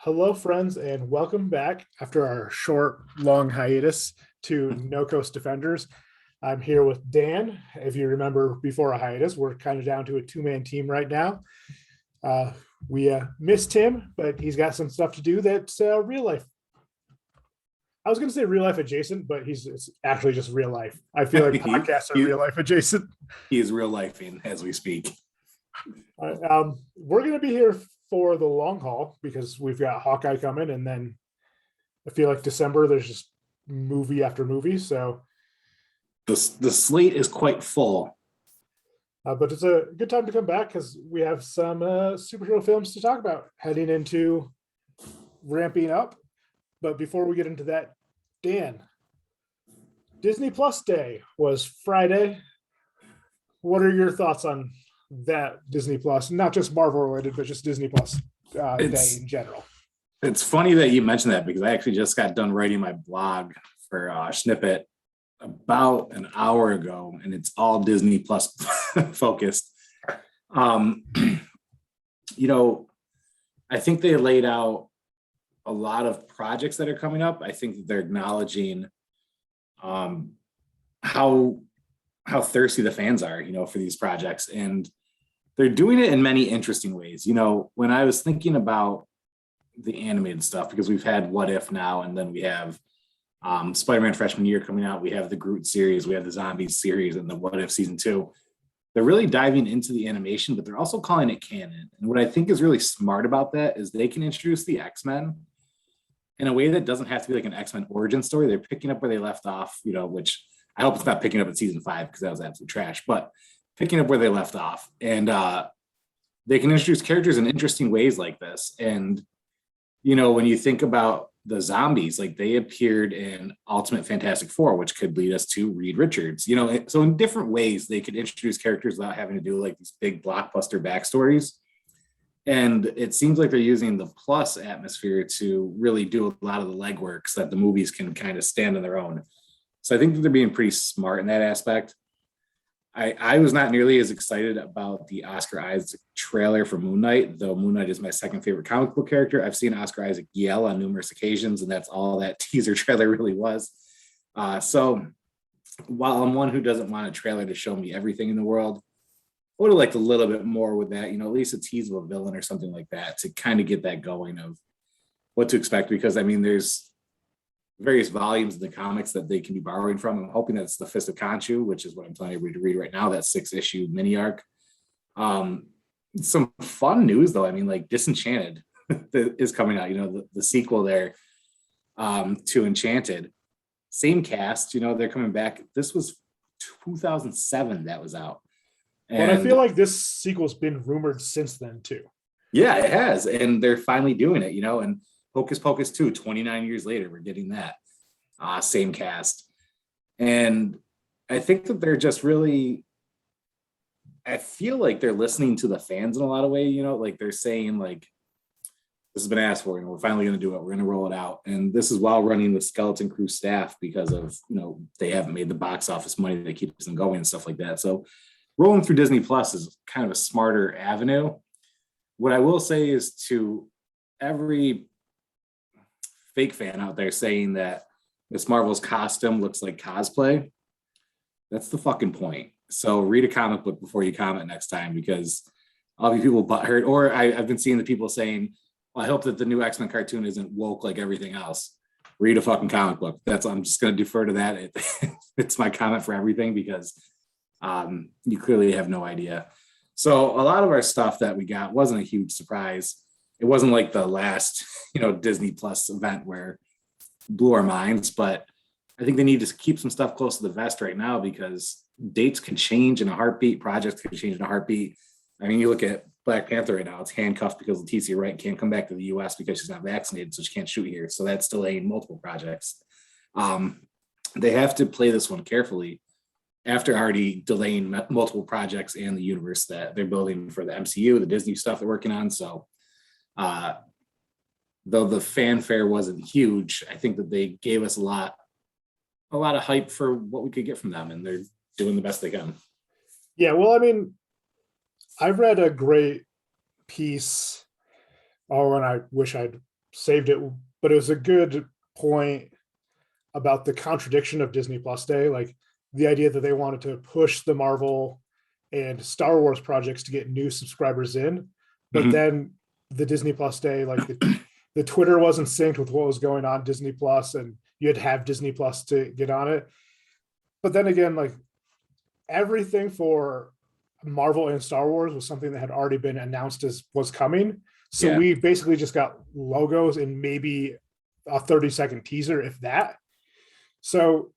Hello, friends, and welcome back after our short, long hiatus to No Coast Defenders. I'm here with Dan. If you remember before a hiatus, we're kind of down to a two-man team right now. We missed him, but he's got some stuff to do that's real life. I was going to say real life adjacent, but it's actually just real life. I feel like podcasts are real life adjacent. He is real lifing as we speak. We're going to be here for the long haul because we've got Hawkeye coming, and then I feel like December there's just movie after movie. So the slate is quite full. But it's a good time to come back because we have some superhero films to talk about heading into ramping up. But before we get into that, Dan, Disney Plus Day was Friday. What are your thoughts on that Disney Plus? Not just Marvel related, but just Disney Plus Day in general. It's funny that you mentioned that because I actually just got done writing my blog for Snippet about an hour ago, and it's all Disney Plus focused. I think they laid out a lot of projects that are coming up. I think that they're acknowledging how thirsty the fans are, for these projects, and they're doing it in many interesting ways. When I was thinking about the animated stuff, because we've had What If now, and then we have Spider-Man freshman year coming out, we have the Groot series, we have the Zombies series, and the What If season 2. They're really diving into the animation, but they're also calling it canon. And what I think is really smart about that is they can introduce the X-Men in a way that doesn't have to be like an X-Men origin story. They're picking up where they left off, which I hope it's not picking up at season 5 because that was absolute trash, but picking up where they left off. And they can introduce characters in interesting ways like this. And, when you think about the zombies, like they appeared in Ultimate Fantastic Four, which could lead us to Reed Richards, so in different ways they could introduce characters without having to do like these big blockbuster backstories. And it seems like they're using the Plus atmosphere to really do a lot of the legwork so that the movies can kind of stand on their own. So I think that they're being pretty smart in that aspect. I was not nearly as excited about the Oscar Isaac trailer for Moon Knight, though Moon Knight is my second favorite comic book character. I've seen Oscar Isaac yell on numerous occasions, and that's all that teaser trailer really was. So while I'm one who doesn't want a trailer to show me everything in the world, I would have liked a little bit more with that, at least a tease of a villain or something like that to kind of get that going of what to expect. Because, there's various volumes of the comics that they can be borrowing from. I'm hoping that's the Fist of Khonshu, which is what I'm telling everybody to read right now, that 6-issue mini arc. Some fun news though. Like Disenchanted is coming out, the sequel there to Enchanted. Same cast, they're coming back. This was 2007 that was out. But I feel like this sequel's been rumored since then too. Yeah, it has. And they're finally doing it, and Hocus Pocus 2, 29 years later, we're getting that same cast. And I think that they're just really, I feel like they're listening to the fans in a lot of ways, like they're saying like, this has been asked for, we're finally going to do it. We're going to roll it out. And this is while running the Skeleton Crew staff because of, they haven't made the box office money that keeps them going and stuff like that. So rolling through Disney Plus is kind of a smarter avenue. What I will say is to every fake fan out there saying that Miss Marvel's costume looks like cosplay, that's the fucking point. So read a comic book before you comment next time, because all these people butthurt, or I've been seeing the people saying, well, I hope that the new X-Men cartoon isn't woke like everything else. Read a fucking comic book. I'm just going to defer to that. It's my comment for everything because you clearly have no idea. So a lot of our stuff that we got wasn't a huge surprise. It wasn't like the last, Disney Plus event where it blew our minds, but I think they need to keep some stuff close to the vest right now because dates can change in a heartbeat. Projects can change in a heartbeat. You look at Black Panther right now, it's handcuffed because Leticia Wright can't come back to the US because she's not vaccinated, so she can't shoot here. So that's delaying multiple projects. They have to play this one carefully after already delaying multiple projects and the universe that they're building for the MCU, the Disney stuff they're working on. So though the fanfare wasn't huge, I think that they gave us a lot of hype for what we could get from them, and they're doing the best they can. Yeah, well, I've read a great piece, and I wish I'd saved it, but it was a good point about the contradiction of Disney Plus Day, like the idea that they wanted to push the Marvel and Star Wars projects to get new subscribers in, but then the Disney Plus Day, like the Twitter wasn't synced with what was going on Disney Plus, and you had to have Disney Plus to get on it. But then again, like everything for Marvel and Star Wars was something that had already been announced as was coming. So we basically just got logos and maybe a 30-second teaser, if that. So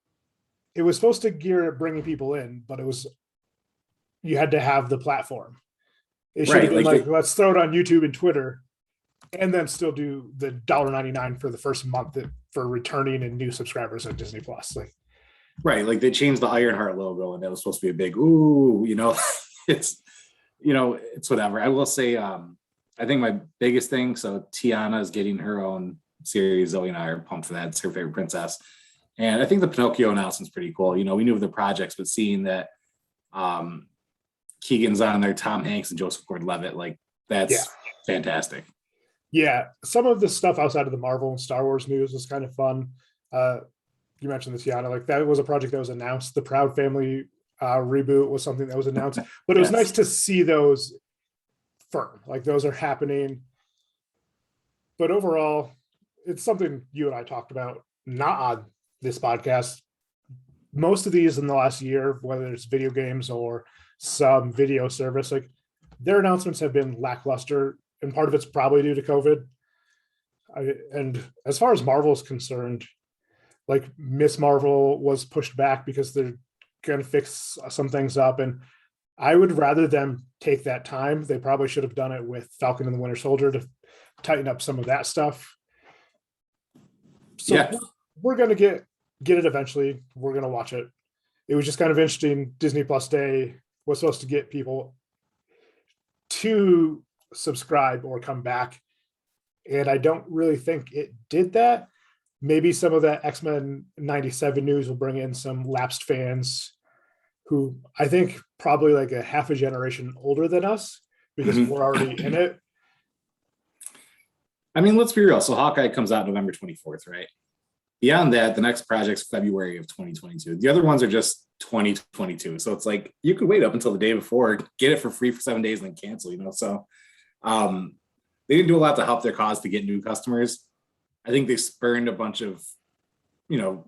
it was supposed to gear at bringing people in, but you had to have the platform. It should have been like let's throw it on YouTube and Twitter, and then still do the $1.99 for the first month for returning and new subscribers on Disney Plus. Like they changed the Ironheart logo, and that was supposed to be a big ooh, it's whatever. I will say, I think my biggest thing, so Tiana is getting her own series. Zoe and I are pumped for that. It's her favorite princess. And I think the Pinocchio announcement's pretty cool. We knew of the projects, but seeing that Keegan's on there, Tom Hanks and Joseph Gordon-Levitt, like that's fantastic. Yeah, some of the stuff outside of the Marvel and Star Wars news was kind of fun. You mentioned the Tiana, like that was a project that was announced. The Proud Family reboot was something that was announced, but it was nice to see those firm, like those are happening. But overall, it's something you and I talked about, not on this podcast. Most of these in the last year, whether it's video games or some video service, like their announcements have been lackluster, and part of it's probably due to COVID. And as far as Marvel is concerned, like Miss Marvel was pushed back because they're going to fix some things up, and I would rather them take that time. They probably should have done it with Falcon and the Winter Soldier to tighten up some of that stuff. So we're going to get it eventually. We're going to watch it. It was just kind of interesting. Disney Plus Day was supposed to get people to subscribe or come back, and I don't really think it did that. Maybe some of that X-Men 97 news will bring in some lapsed fans who I think probably like a half a generation older than us, because we're already in it. I mean, let's be real. So Hawkeye comes out November 24th, right? Beyond that, the next project's February of 2022. The other ones are just 2022. So it's like you could wait up until the day before, get it for free for 7 days, and then cancel, So they didn't do a lot to help their cause to get new customers. I think they spurned a bunch of,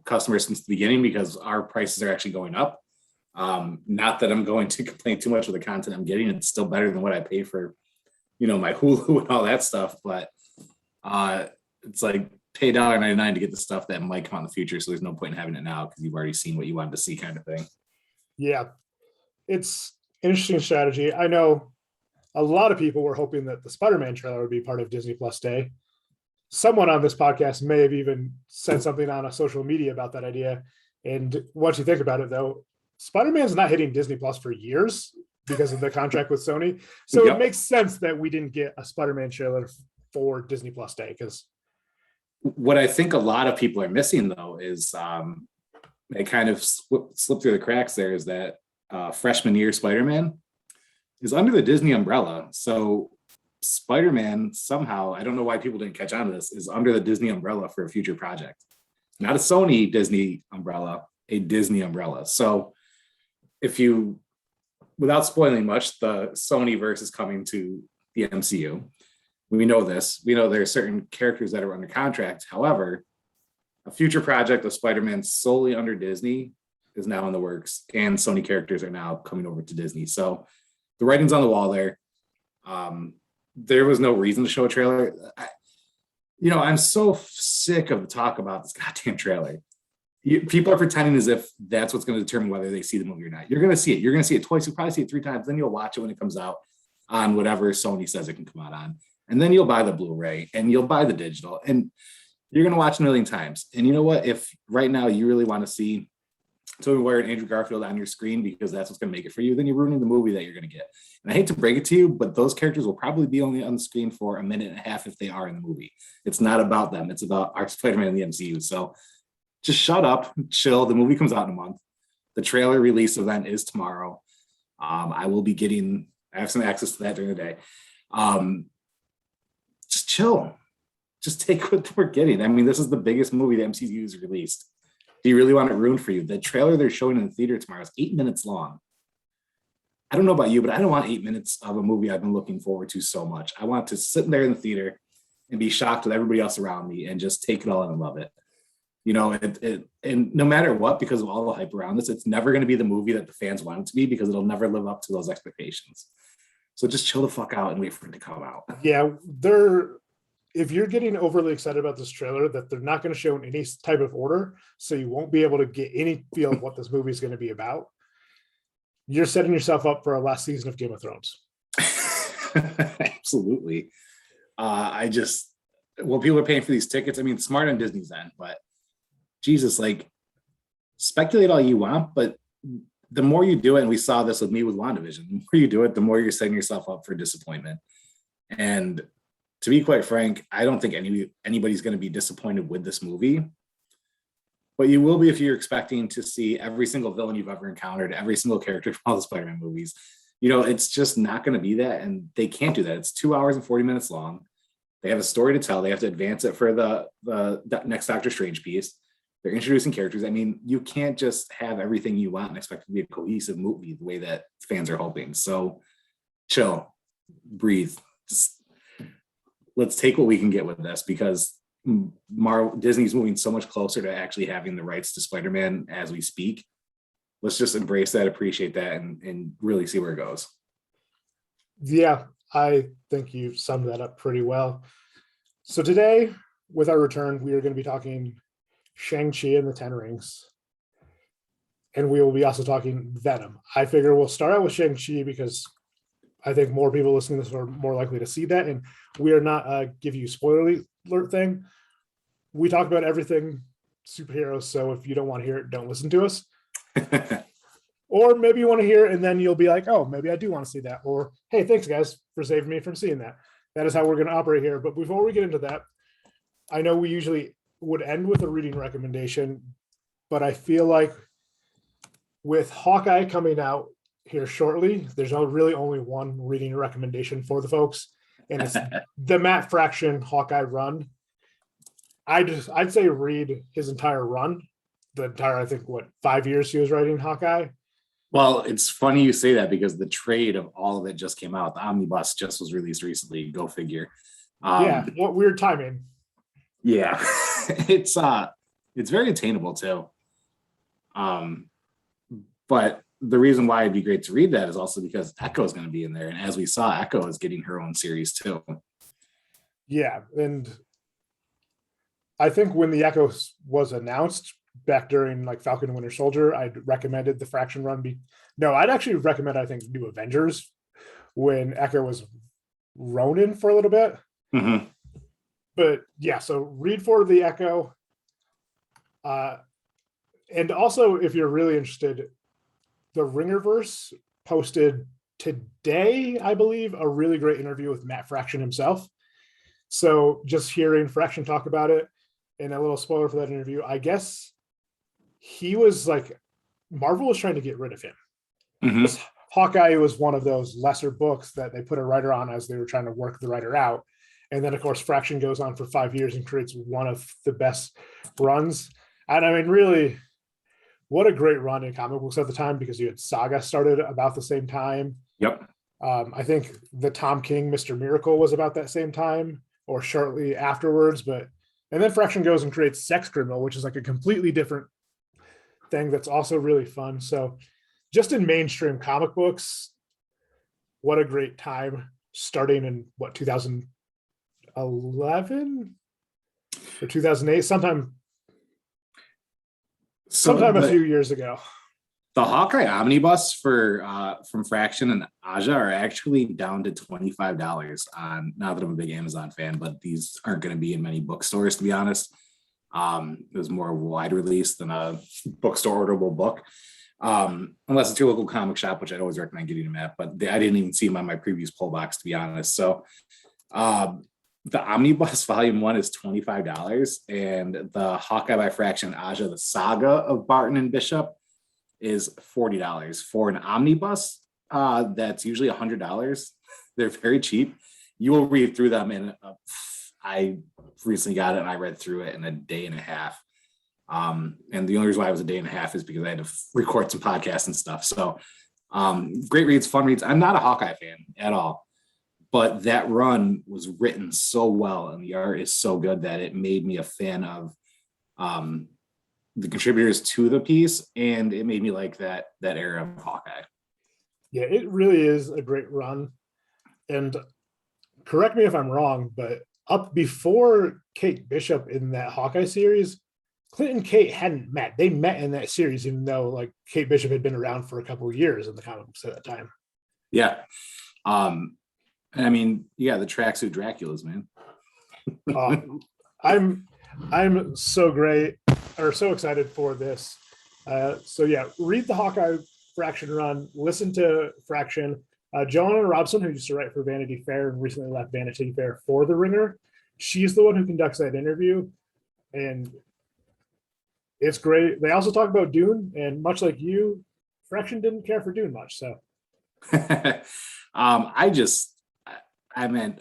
customers since the beginning because our prices are actually going up. Not that I'm going to complain too much of the content I'm getting. It's still better than what I pay for, my Hulu and all that stuff. But it's like pay $1.99 to get the stuff that might come out in the future. So there's no point in having it now because you've already seen what you wanted to see, kind of thing. Yeah, it's an interesting strategy. I know a lot of people were hoping that the Spider-Man trailer would be part of Disney Plus Day. Someone on this podcast may have even said something on a social media about that idea. And once you think about it, though, Spider-Man's not hitting Disney Plus for years because of the contract with Sony. So it makes sense that we didn't get a Spider-Man trailer for Disney Plus Day. Because what I think a lot of people are missing, though, is it kind of slipped through the cracks there, is that freshman year Spider-Man is under the Disney umbrella. So Spider-Man somehow, I don't know why people didn't catch on to this, is under the Disney umbrella for a future project. Not a Sony Disney umbrella, a Disney umbrella. So if you, without spoiling much, the Sony verse is coming to the MCU. We know this. We know there are certain characters that are under contract. However, a future project of Spider-Man solely under Disney is now in the works, and Sony characters are now coming over to Disney. So the writing's on the wall there. There was no reason to show a trailer. I'm so sick of the talk about this goddamn trailer. People are pretending as if that's what's going to determine whether they see the movie or not. You're going to see it. You're going to see it twice. You'll probably see it 3 times. Then you'll watch it when it comes out on whatever Sony says it can come out on. And then you'll buy the Blu-ray and you'll buy the digital. And you're going to watch 1 million times. And you know what? If right now you really want to see Tobey Maguire and Andrew Garfield on your screen because that's what's going to make it for you, then you're ruining the movie that you're going to get. And I hate to break it to you, but those characters will probably be only on the screen for 1.5 minutes if they are in the movie. It's not about them. It's about our Spider-Man in the MCU. So just shut up, chill. The movie comes out in a month. The trailer release event is tomorrow. I have some access to that during the day. Just chill. just take what we're getting. I mean, this is the biggest movie the MCU has released. Do you really want it ruined for you? The trailer they're showing in the theater tomorrow is 8 minutes long. I don't know about you, but I don't want 8 minutes of a movie I've been looking forward to so much. I want to sit there in the theater and be shocked with everybody else around me and just take it all in and love it. You know, and no matter what, because of all the hype around this, it's never going to be the movie that the fans want it to be because it'll never live up to those expectations. So just chill the fuck out and wait for it to come out. Yeah, if you're getting overly excited about this trailer, that they're not going to show in any type of order, so you won't be able to get any feel of what this movie is going to be about. You're setting yourself up for a last season of Game of Thrones. Absolutely. Well, people are paying for these tickets. I mean, smart on Disney's end, but Jesus, like, speculate all you want, but the more you do it, and we saw this with me with WandaVision, the more you do it, the more you're setting yourself up for disappointment. And to be quite frank, I don't think anybody's going to be disappointed with this movie. But you will be if you're expecting to see every single villain you've ever encountered, every single character from all the Spider-Man movies. You know, it's just not going to be that, and they can't do that. It's 2 hours and 40 minutes long. They have a story to tell. They have to advance it for the next Doctor Strange piece. They're introducing characters. I mean, you can't just have everything you want and expect it to be a cohesive movie the way that fans are hoping. So chill, breathe. Just let's take what we can get with this, because Disney's moving so much closer to actually having the rights to Spider-Man as we speak. Let's just embrace that, appreciate that, and really see where it goes. Yeah, I think you summed that up pretty well. So today, with our return, we are going to be talking Shang Chi and the Ten Rings. And we will be also talking Venom. I figure we'll start out with Shang Chi because I think more people listening to this are more likely to see that. And we are not give you spoiler alert thing. We talk about everything superheroes. So if you don't want to hear it, don't listen to us. Or maybe you want to hear it and then you'll be like, oh, maybe I do want to see that. Or, hey, thanks guys for saving me from seeing that. That is how we're going to operate here. But before we get into that, I know we usually would end with a reading recommendation, but I feel like with Hawkeye coming out here shortly, there's really only one reading recommendation for the folks, and it's the Matt Fraction Hawkeye run. I'd say read his entire run, the entire, I think, 5 years he was writing Hawkeye. Well, it's funny you say that because the trade of all of it just came out. The Omnibus just was released recently. Go figure. Yeah, what weird timing. Yeah, it's very attainable too. But the reason why it'd be great to read that is also because Echo is going to be in there, and as we saw, Echo is getting her own series too. Yeah, and I think when the Echo was announced back during like Falcon and Winter Soldier, I'd recommended the Fraction run. I'd actually recommend, I think, New Avengers when Echo was Ronin for a little bit. Mm-hmm. But yeah, so read for the Echo. And also, if you're really interested, the Ringerverse posted today, I believe, a really great interview with Matt Fraction himself. So just hearing Fraction talk about it, and a little spoiler for that interview, I guess he was like, Marvel was trying to get rid of him. Mm-hmm. Hawkeye was one of those lesser books that they put a writer on as they were trying to work the writer out. And then, of course, Fraction goes on for 5 years and creates one of the best runs. And I mean, really, what a great run in comic books at the time, because you had Saga started about the same time. Yep. I think the Tom King Mr. Miracle was about that same time or shortly afterwards. And then Fraction goes and creates Sex Criminal, which is like a completely different thing that's also really fun. So just in mainstream comic books, what a great time, starting in 2011 or 2008, sometime a few years ago. The Hawkeye Omnibus from Fraction and Aja are actually down to $25 on, not that I'm a big Amazon fan, but these aren't going to be in many bookstores, to be honest. It was more wide release than a bookstore orderable book. Unless it's your local comic shop, which I'd always recommend getting them at, but I didn't even see them on my previous pull box, to be honest. So the Omnibus Volume 1 is $25, and the Hawkeye by Fraction Aja, the Saga of Barton and Bishop, is $40 for an omnibus. That's usually $100. They're very cheap. You will read through them in I recently got it and I read through it in a day and a half. And the only reason why it was a day and a half is because I had to record some podcasts and stuff. So great reads, fun reads. I'm not a Hawkeye fan at all, but that run was written so well and the art is so good that it made me a fan of the contributors to the piece, and it made me like that era of Hawkeye. Yeah, it really is a great run. And correct me if I'm wrong, but up before Kate Bishop in that Hawkeye series, Clint and Kate hadn't met. They met in that series, even though like Kate Bishop had been around for a couple of years in the comic books at that time. Yeah. I mean, yeah, the tracksuit Draculas, man. I'm so excited for this. So yeah, read the Hawkeye Fraction run, listen to Fraction. Joanna Robson, who used to write for Vanity Fair and recently left Vanity Fair for The Ringer, she's the one who conducts that interview, and it's great. They also talk about Dune, and much like you, Fraction didn't care for Dune much. So I just can't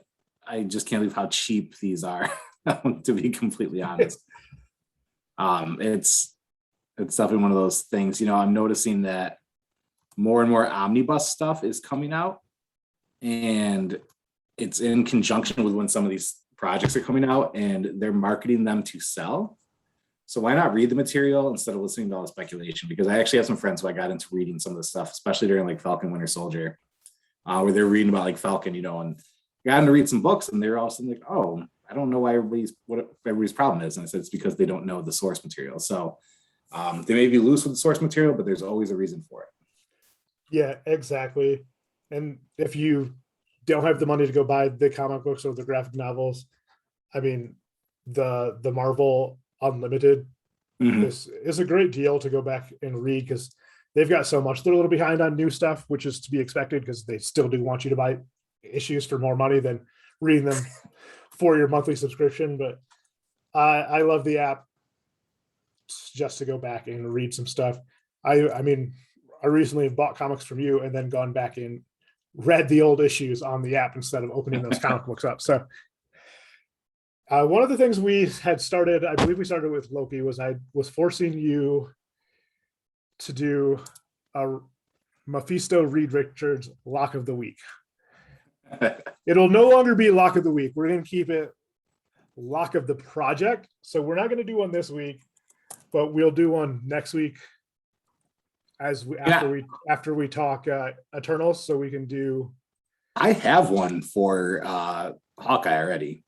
believe how cheap these are, to be completely honest. It's definitely one of those things, I'm noticing that more and more omnibus stuff is coming out, and it's in conjunction with when some of these projects are coming out and they're marketing them to sell. So why not read the material instead of listening to all the speculation? Because I actually have some friends who I got into reading some of this stuff, especially during like Falcon Winter Soldier, where they're reading about like Falcon, and got them to read some books, and they're also like, oh, I don't know what everybody's problem is. And I said, it's because they don't know the source material. So they may be loose with the source material, but there's always a reason for it. Yeah, exactly. And if you don't have the money to go buy the comic books or the graphic novels, I mean, the Marvel Unlimited is a great deal to go back and read, because they've got so much. They're a little behind on new stuff, which is to be expected, because they still do want you to buy issues for more money than reading them for your monthly subscription. But I love the app just to go back and read some stuff. I mean, I recently bought comics from you and then gone back and read the old issues on the app instead of opening those comic books up. So one of the things we had started, I believe we started with Loki, was I was forcing you to do a Mephisto Reed Richards Lock of the Week. It'll no longer be Lock of the Week. We're going to keep it Lock of the Project. So we're not going to do one this week, but we'll do one next week after we talk Eternals, so we can do. I have one for Hawkeye already.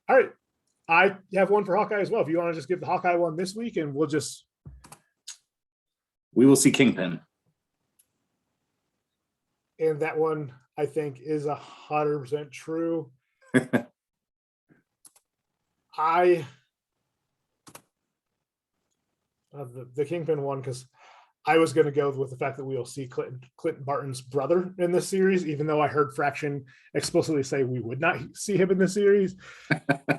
All right, I have one for Hawkeye as well. If you want to just give the Hawkeye one this week, and we will see Kingpin. And that one, I think, is 100% true. The Kingpin one, because I was going to go with the fact that we will see Clinton Barton's brother in this series, even though I heard Fraction explicitly say we would not see him in the series.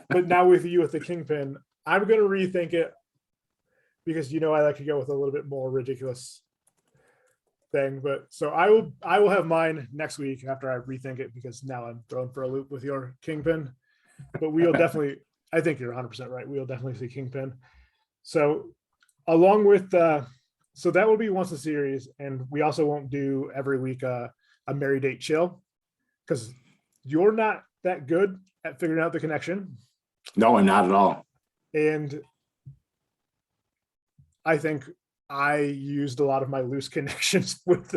But now with you with the Kingpin, I'm going to rethink it, because I like to go with a little bit more ridiculous thing. But so I will have mine next week after I rethink it, because now I'm thrown for a loop with your Kingpin. But we'll definitely, I think you're 100% right. We'll definitely see Kingpin. So along with so that will be once a series, and we also won't do every week a Merry Date Chill, because you're not that good at figuring out the connection. No, I'm not at all. And I think I used a lot of my loose connections with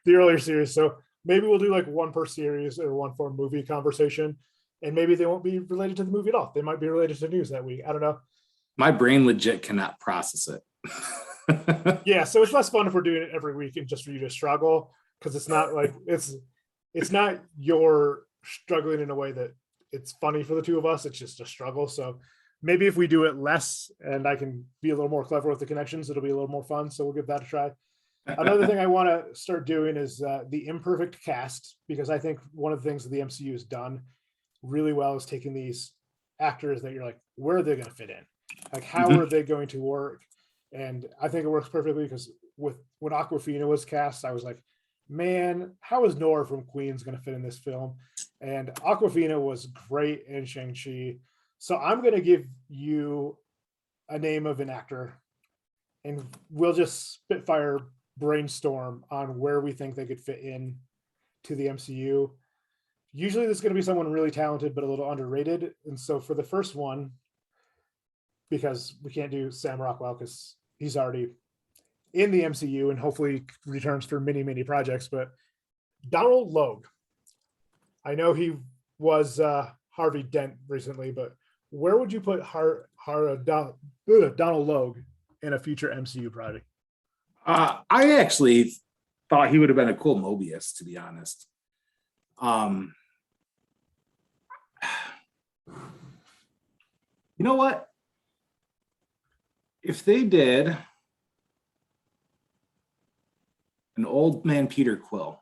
the earlier series. So maybe we'll do like one per series or one for movie conversation, and maybe they won't be related to the movie at all. They might be related to news that week. I don't know. My brain legit cannot process it. Yeah, so it's less fun if we're doing it every week and just for you to struggle, because it's not like it's not you're struggling in a way that it's funny for the two of us. It's just a struggle. So maybe if we do it less and I can be a little more clever with the connections, it'll be a little more fun. So we'll give that a try. Another thing I want to start doing is the imperfect cast, because I think one of the things that the MCU has done really well is taking these actors that you're like, where are they going to fit in? Like, how are they going to work? And I think it works perfectly, because when Awkwafina was cast, I was like, man, how is Nora from Queens going to fit in this film? And Aquafina was great in Shang-Chi. So I'm going to give you a name of an actor, and we'll just spitfire brainstorm on where we think they could fit in to the MCU. Usually this is going to be someone really talented, but a little underrated. And so for the first one, because we can't do Sam Rockwell because he's already in the MCU and hopefully returns for many, many projects, but Donald Logue. I know he was Harvey Dent recently, but where would you put Donald Logue in a future MCU project? I actually thought he would have been a cool Mobius, to be honest. You know what? If they did an old man Peter Quill,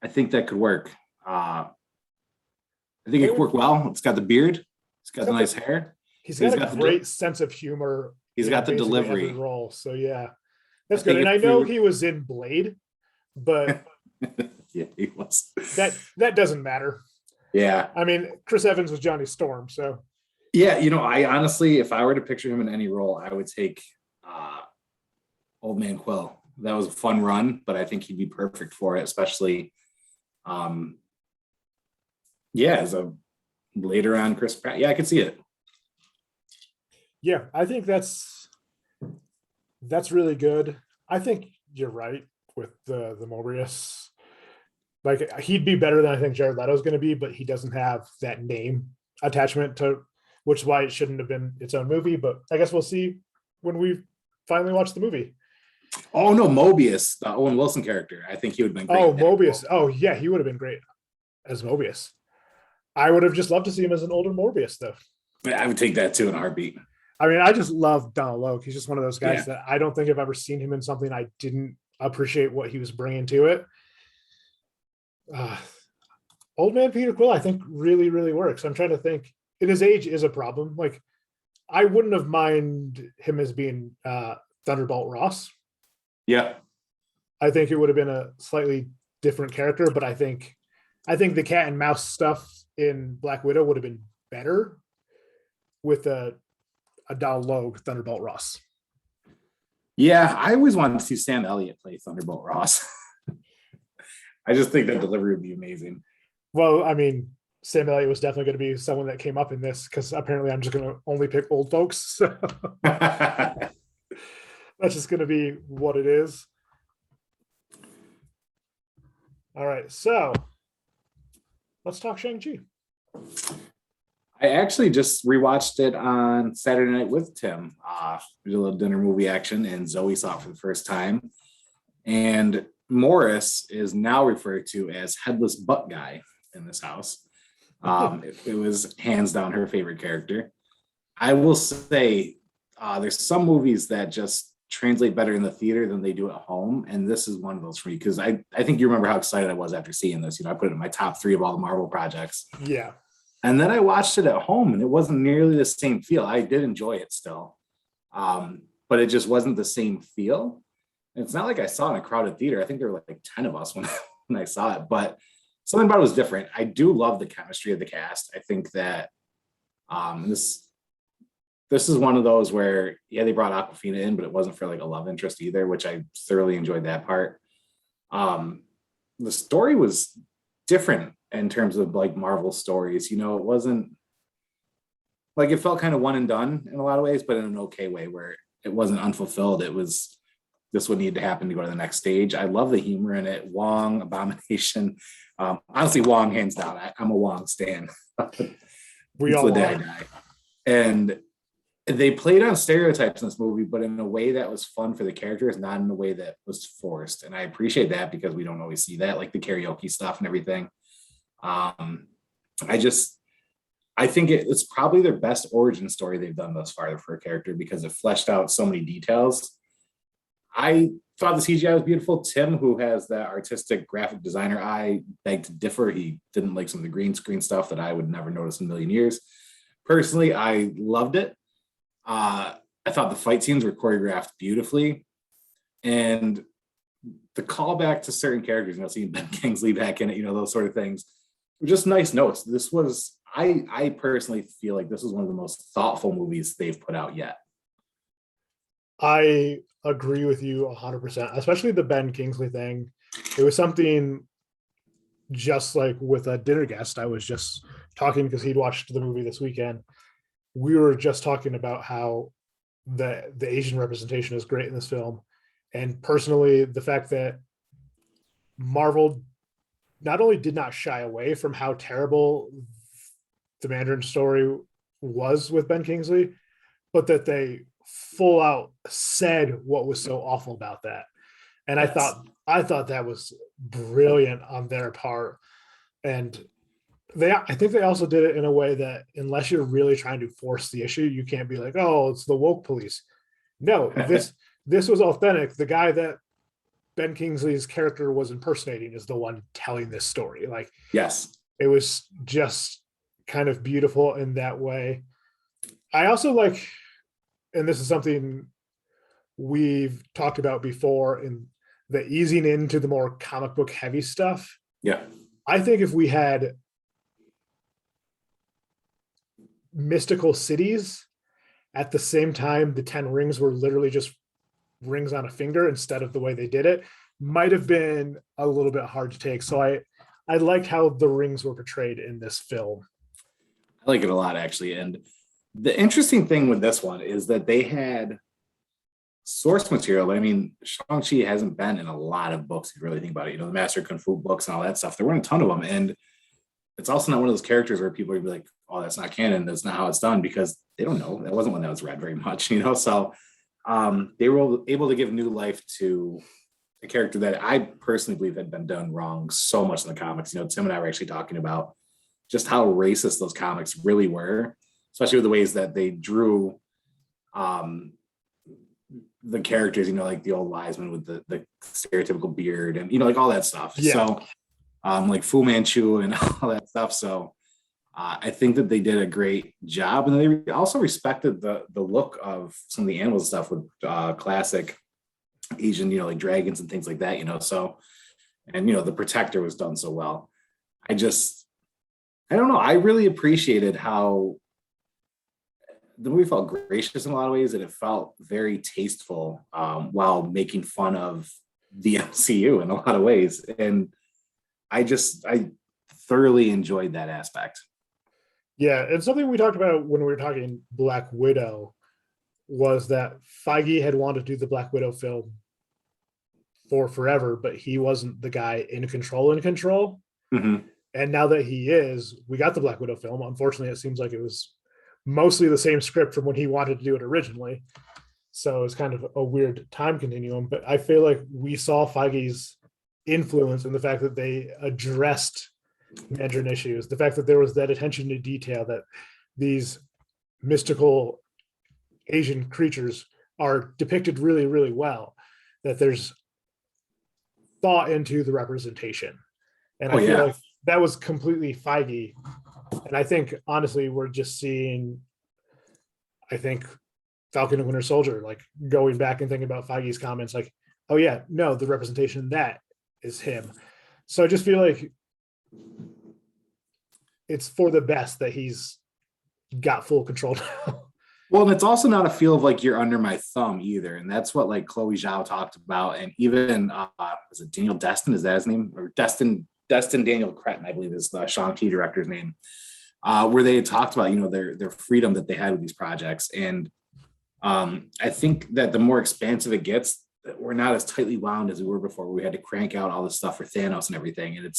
I think that could work. I think it could work well. It's got the beard. It's got the nice hair. He's got a great sense of humor. He's got the delivery. Role. So yeah, that's good. And I know he was in Blade, but yeah, he was. That doesn't matter. Yeah. I mean, Chris Evans was Johnny Storm. So yeah, I honestly, if I were to picture him in any role, I would take Old Man Quill. That was a fun run, but I think he'd be perfect for it, especially as a later on Chris Pratt. Yeah, I could see it. Yeah, I think that's really good. I think you're right with the Mobius. Like, he'd be better than I think Jared Leto's going to be, but he doesn't have that name attachment to, which is why it shouldn't have been its own movie. But I guess we'll see when we finally watch the movie. Oh no, Mobius, the Owen Wilson character. I think he would have been great. Oh, Mobius. Oh yeah, he would have been great as Mobius. I would have just loved to see him as an older Morbius, though. I would take that too in a heartbeat. I mean, I just love Donald Logue. He's just one of those guys that I don't think I've ever seen him in something I didn't appreciate what he was bringing to it. Old man Peter Quill, I think, really, really works. I'm trying to think. And his age is a problem. Like, I wouldn't have minded him as being Thunderbolt Ross. Yeah. I think it would have been a slightly different character, but I think the cat and mouse stuff in Black Widow would have been better with a Donald Logue Thunderbolt Ross. Yeah, I always wanted to see Sam Elliott play Thunderbolt Ross. I just think that delivery would be amazing. Well, I mean, Sam Elliott was definitely going to be someone that came up in this, because apparently I'm just going to only pick old folks. So that's just going to be what it is. All right, so let's talk Shang-Chi. I actually just rewatched it on Saturday night with Tim. We did a little dinner movie action, and Zoe saw it for the first time. And Morris is now referred to as Headless Butt Guy in this house. It was hands down her favorite character. I will say there's some movies that just translate better in the theater than they do at home, and this is one of those for me, because I think you remember how excited I was after seeing this. I put it in my top 3 of all the Marvel projects. Yeah. And then I watched it at home, and it wasn't nearly the same feel. I did enjoy it still, but it just wasn't the same feel. And it's not like I saw it in a crowded theater. I think there were like 10 of us when I saw it, but something about it was different. I do love the chemistry of the cast. I think that this is one of those where, they brought Awkwafina in, but it wasn't for like a love interest either, which I thoroughly enjoyed that part. The story was different in terms of like Marvel stories. It wasn't like, it felt kind of one and done in a lot of ways, but in an okay way, where it wasn't unfulfilled. It was, this would need to happen to go to the next stage. I love the humor in it. Wong, Abomination. Honestly, Wong, hands down. I'm a Wong stan. We all the dad guy. And they played on stereotypes in this movie, but in a way that was fun for the characters, not in a way that was forced. And I appreciate that, because we don't always see that, like the karaoke stuff and everything. I think it's probably their best origin story they've done thus far for a character, because it fleshed out so many details. I thought the CGI was beautiful. Tim, who has that artistic graphic designer eye, begged to differ. He didn't like some of the green screen stuff that I would never notice in a million years. Personally, I loved it. I thought the fight scenes were choreographed beautifully. And the callback to certain characters, seeing Ben Kingsley back in it, those sort of things were just nice notes. This was, I personally feel like this was one of the most thoughtful movies they've put out yet. I agree with you 100%, especially the Ben Kingsley thing. It was something just like with a dinner guest. I was just talking because he'd watched the movie this weekend. We were just talking about how the Asian representation is great in this film. And personally, the fact that Marvel not only did not shy away from how terrible the Mandarin story was with Ben Kingsley, but that they full out said what was so awful about that. And Yes. I thought that was brilliant on their part. And I think they also did it in a way that unless you're really trying to force the issue, you can't be like, oh, it's the woke police. No, this was authentic. The guy that Ben Kingsley's character was impersonating is the one telling this story. Like, yes, it was just kind of beautiful in that way. I also like, and this is something we've talked about before, in the easing into the more comic book heavy stuff. Yeah. I think if we had mystical cities at the same time the 10 rings were literally just rings on a finger instead of the way they did it, might have been a little bit hard to take. So I liked how the rings were portrayed in this film. I like it a lot, actually. And the interesting thing with this one is that they had source material. I mean, Shang Chi hasn't been in a lot of books, if you really think about it. The Master Kung Fu books and all that stuff. There weren't a ton of them. And it's also not one of those characters where people would be like, oh, that's not canon. That's not how it's done, because they don't know. That wasn't one that was read very much, So they were able to give new life to a character that I personally believe had been done wrong so much in the comics. Tim and I were actually talking about just how racist those comics really were, especially with the ways that they drew the characters, like the old Wiseman with the stereotypical beard and, like all that stuff. Yeah. So like Fu Manchu and all that stuff. So I think that they did a great job. And they also respected the look of some of the animal stuff with classic Asian, like dragons and things like that, So, and, the Protector was done so well. I don't know. I really appreciated how the movie felt gracious in a lot of ways, and it felt very tasteful while making fun of the MCU in a lot of ways. And I thoroughly enjoyed that aspect. Yeah, and something we talked about when we were talking Black Widow was that Feige had wanted to do the Black Widow film for forever, but he wasn't the guy in control. Mm-hmm. And now that he is, we got the Black Widow film. Unfortunately, it seems like it was mostly the same script from when he wanted to do it originally. So it's kind of a weird time continuum, but I feel like we saw Feige's influence in the fact that they addressed Mandarin issues, the fact that there was that attention to detail, that these mystical Asian creatures are depicted really, really well, that there's thought into the representation. And I feel like that was completely Feige. And I think, honestly, we're just seeing, I think, Falcon and Winter Soldier, like going back and thinking about Feige's comments, like, oh yeah, no, the representation, that is him. So I just feel like it's for the best that he's got full control now. Well, and it's also not a feel of like you're under my thumb either. And that's what like Chloe Zhao talked about. And even was it Daniel Destin? Is that his name? Or Destin Daniel Cretton, I believe is the Shang Chi director's name. Where they had talked about, their freedom that they had with these projects. And I think that the more expansive it gets, we're not as tightly wound as we were before. We had to crank out all this stuff for Thanos and everything. And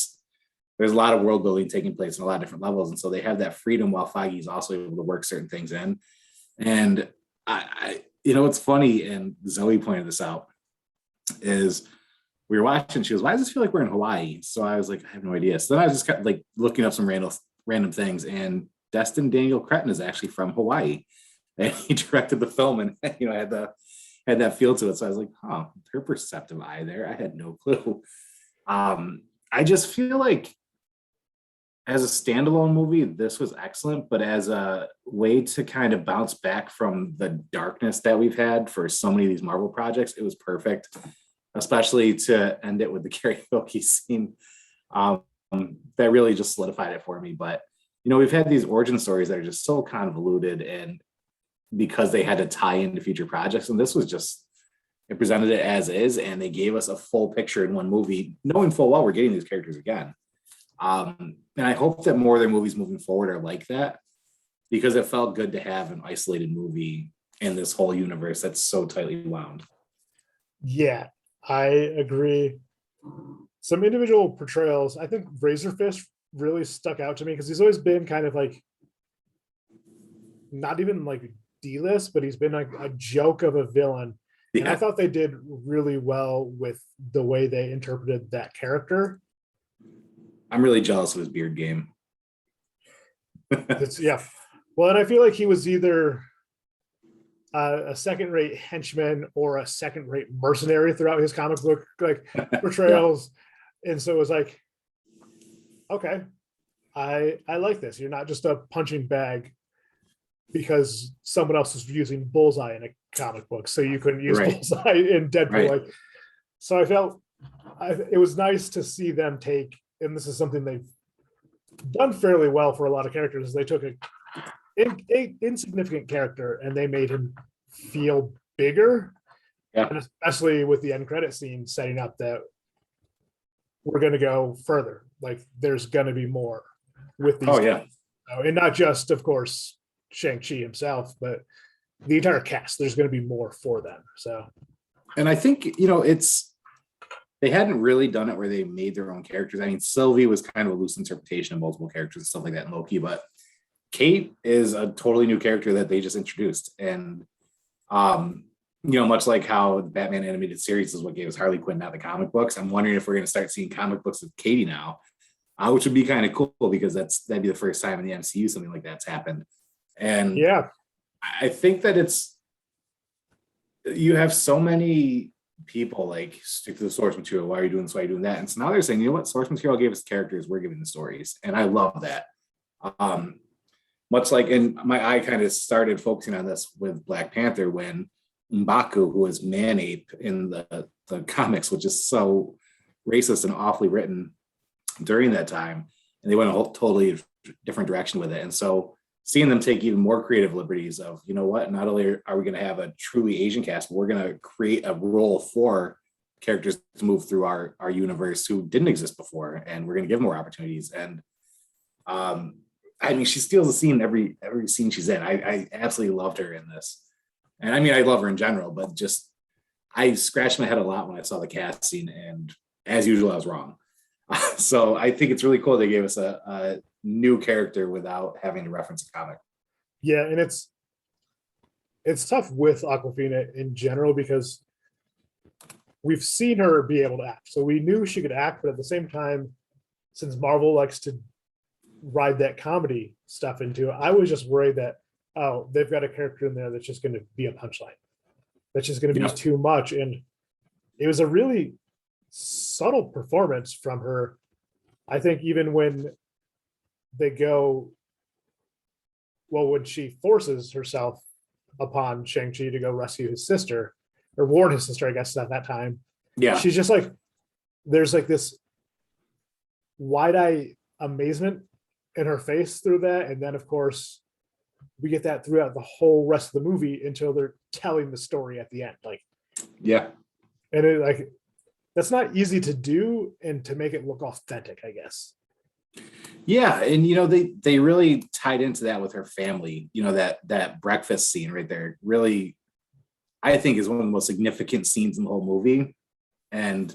there's a lot of world building taking place in a lot of different levels. And so they have that freedom while Feige is also able to work certain things in. And I what's funny, and Zoe pointed this out, is we were watching, she goes, why does this feel like we're in Hawaii? So I was like, I have no idea. So then I was just kind of like looking up some random things, and Destin Daniel Cretton is actually from Hawaii. And he directed the film and, had that feel to it. So I was like, oh, her perceptive eye there. I had no clue. I just feel like as a standalone movie, this was excellent, but as a way to kind of bounce back from the darkness that we've had for so many of these Marvel projects, it was perfect. especially to end it with the karaoke scene. Um, that really just solidified it for me. But we've had these origin stories that are just so convoluted, and because they had to tie into future projects, and this was just, it presented it as is, and they gave us a full picture in one movie, knowing full well we're getting these characters again. And I hope that more of their movies moving forward are like that, because it felt good to have an isolated movie in this whole universe that's so tightly wound. Yeah, I agree. Some individual portrayals, I think Razorfish really stuck out to me because he's always been kind of like, not even like D-list, but he's been like a joke of a villain. Yeah. And I thought they did really well with the way they interpreted that character. I'm really jealous of his beard game. Yeah. Well, and I feel like he was either a second-rate henchman or a second-rate mercenary throughout his comic book like portrayals. Yeah. And so it was like, okay, I like this. You're not just a punching bag because someone else is using Bullseye in a comic book, so you couldn't use Bullseye in Deadpool. Right. Like, so I felt it was nice to see them take, and this is something they've done fairly well for a lot of characters. They took a insignificant character and they made him feel bigger. Yeah. And especially with the end credit scene setting up that we're going to go further. Like there's going to be more with these. Oh, yeah. And not just, of course, Shang Chi himself, but the entire cast. There's going to be more for them. So, and I think they hadn't really done it where they made their own characters. I mean, Sylvie was kind of a loose interpretation of multiple characters and stuff like that in Loki, but Kate is a totally new character that they just introduced. And, much like how the Batman animated series is what gave us Harley Quinn, not the comic books. I'm wondering if we're going to start seeing comic books with Katie now, which would be kind of cool because that'd be the first time in the MCU something like that's happened. And yeah, I think that you have so many people like stick to the source material. Why are you doing this? Why are you doing that? And so now they're saying, you know what? Source material gave us characters. We're giving the stories. And I love that. Much like, and my eye kind of started focusing on this with Black Panther when M'Baku, who was Man-Ape in the comics, which is so racist and awfully written during that time. And they went a whole totally different direction with it. And so seeing them take even more creative liberties of, you know what, not only are we going to have a truly Asian cast, but we're going to create a role for characters to move through our universe who didn't exist before. And we're going to give more opportunities. And I mean, she steals the scene every scene she's in. I absolutely loved her in this. And I mean, I love her in general, but just, I scratched my head a lot when I saw the cast scene. And as usual, I was wrong. So I think it's really cool they gave us a new character without having to reference a comic. Yeah, and it's tough with Awkwafina in general because we've seen her be able to act. So we knew she could act, but at the same time, since Marvel likes to ride that comedy stuff into it, I was just worried that, oh, they've got a character in there that's just going to be a punchline. That's just going to be too much. And it was a really subtle performance from her. I think even when they go, well, when she forces herself upon Shang-Chi to go rescue his sister or warn his sister, I guess at that time. Yeah. She's just like, there's like this wide-eyed amazement in her face through that. And then of course we get that throughout the whole rest of the movie until they're telling the story at the end. Like, yeah. And it like, that's not easy to do and to make it look authentic, I guess. Yeah. And, they really tied into that with her family, that breakfast scene right there really, I think is one of the most significant scenes in the whole movie. And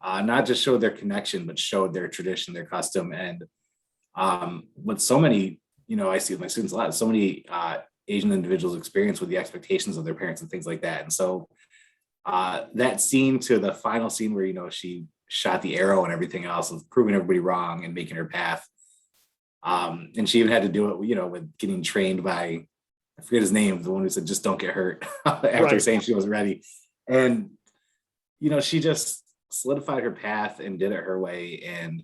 not just showed their connection, but showed their tradition, their custom. And what so many, I see with my students a lot, so many Asian individuals experience with the expectations of their parents and things like that. And so that scene to the final scene where, she shot the arrow and everything else of proving everybody wrong and making her path. And she even had to do it, with getting trained by, I forget his name, the one who said, just don't get hurt after saying she wasn't ready. And, she just solidified her path and did it her way and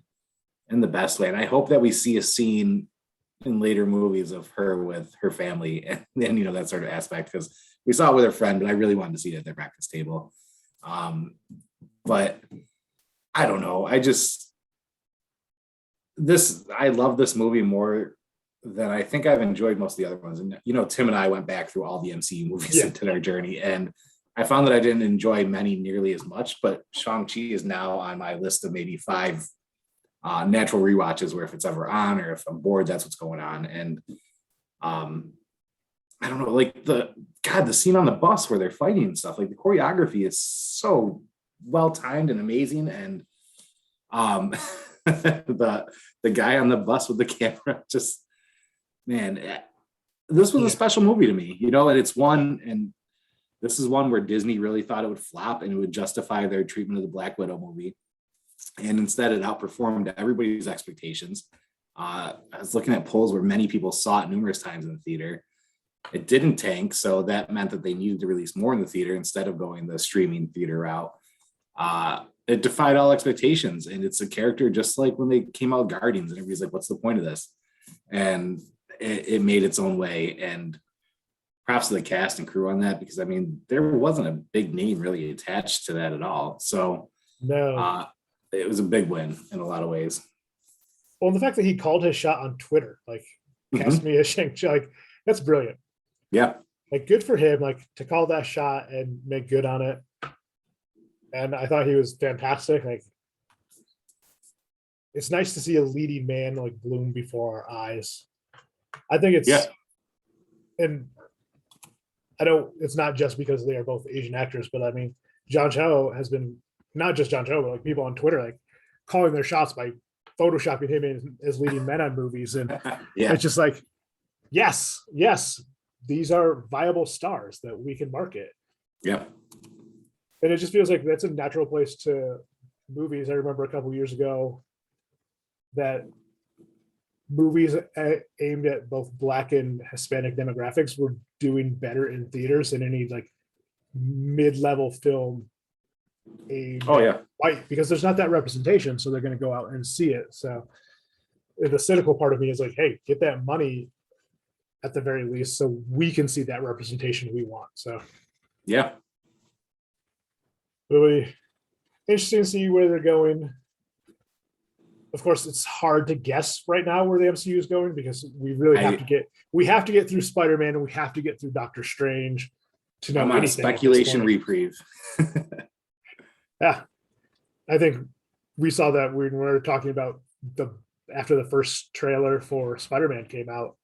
in the best way. And I hope that we see a scene in later movies of her with her family and then, that sort of aspect, because we saw it with her friend, but I really wanted to see it at their breakfast table. But I don't know. I love this movie more than I think I've enjoyed most of the other ones. And Tim and I went back through all the MCU movies and did our journey, and I found that I didn't enjoy many nearly as much. But Shang Chi is now on my list of maybe 5 natural rewatches, where if it's ever on or if I'm bored, that's what's going on. And I don't know, like the scene on the bus where they're fighting and stuff, like the choreography is so well timed and amazing. And the guy on the bus with the camera, just, man, this was a special movie to me, and this is one where Disney really thought it would flop and it would justify their treatment of the Black Widow movie. And instead it outperformed everybody's expectations. I was looking at polls where many people saw it numerous times in the theater. It didn't tank, so that meant that they needed to release more in the theater instead of going the streaming theater route. It defied all expectations, and it's a character just like when they came out with Guardians, and everybody's like, what's the point of this? And it made its own way, and props to the cast and crew on that, because I mean, there wasn't a big name really attached to that at all. So No. It was a big win in a lot of ways. Well, the fact that he called his shot on Twitter, like, cast me as Shang-Chi, like, that's brilliant. Yeah. Like, good for him, like, to call that shot and make good on it. And I thought he was fantastic. Like, it's nice to see a leading man like bloom before our eyes. I think it's, and I don't, it's not just because they are both Asian actors, but I mean, John Cho has been, not just John Cho, but like people on Twitter, like calling their shots by photoshopping him as leading men on movies. And it's just like, yes, these are viable stars that we can market. Yeah. And it just feels like that's a natural place to movies. I remember a couple years ago that movies aimed at both Black and Hispanic demographics were doing better in theaters than any like mid-level film aimed at white, because there's not that representation, so they're going to go out and see it. So the cynical part of me is like, hey, get that money at the very least so we can see that representation we want. So yeah, really interesting to see where they're going. Of course, it's hard to guess right now where the MCU is going, because we really have to get through Spider-Man, and we have to get through Doctor Strange to know anything. Speculation reprieve. Yeah, I think we saw that when we were talking about after the first trailer for Spider-Man came out,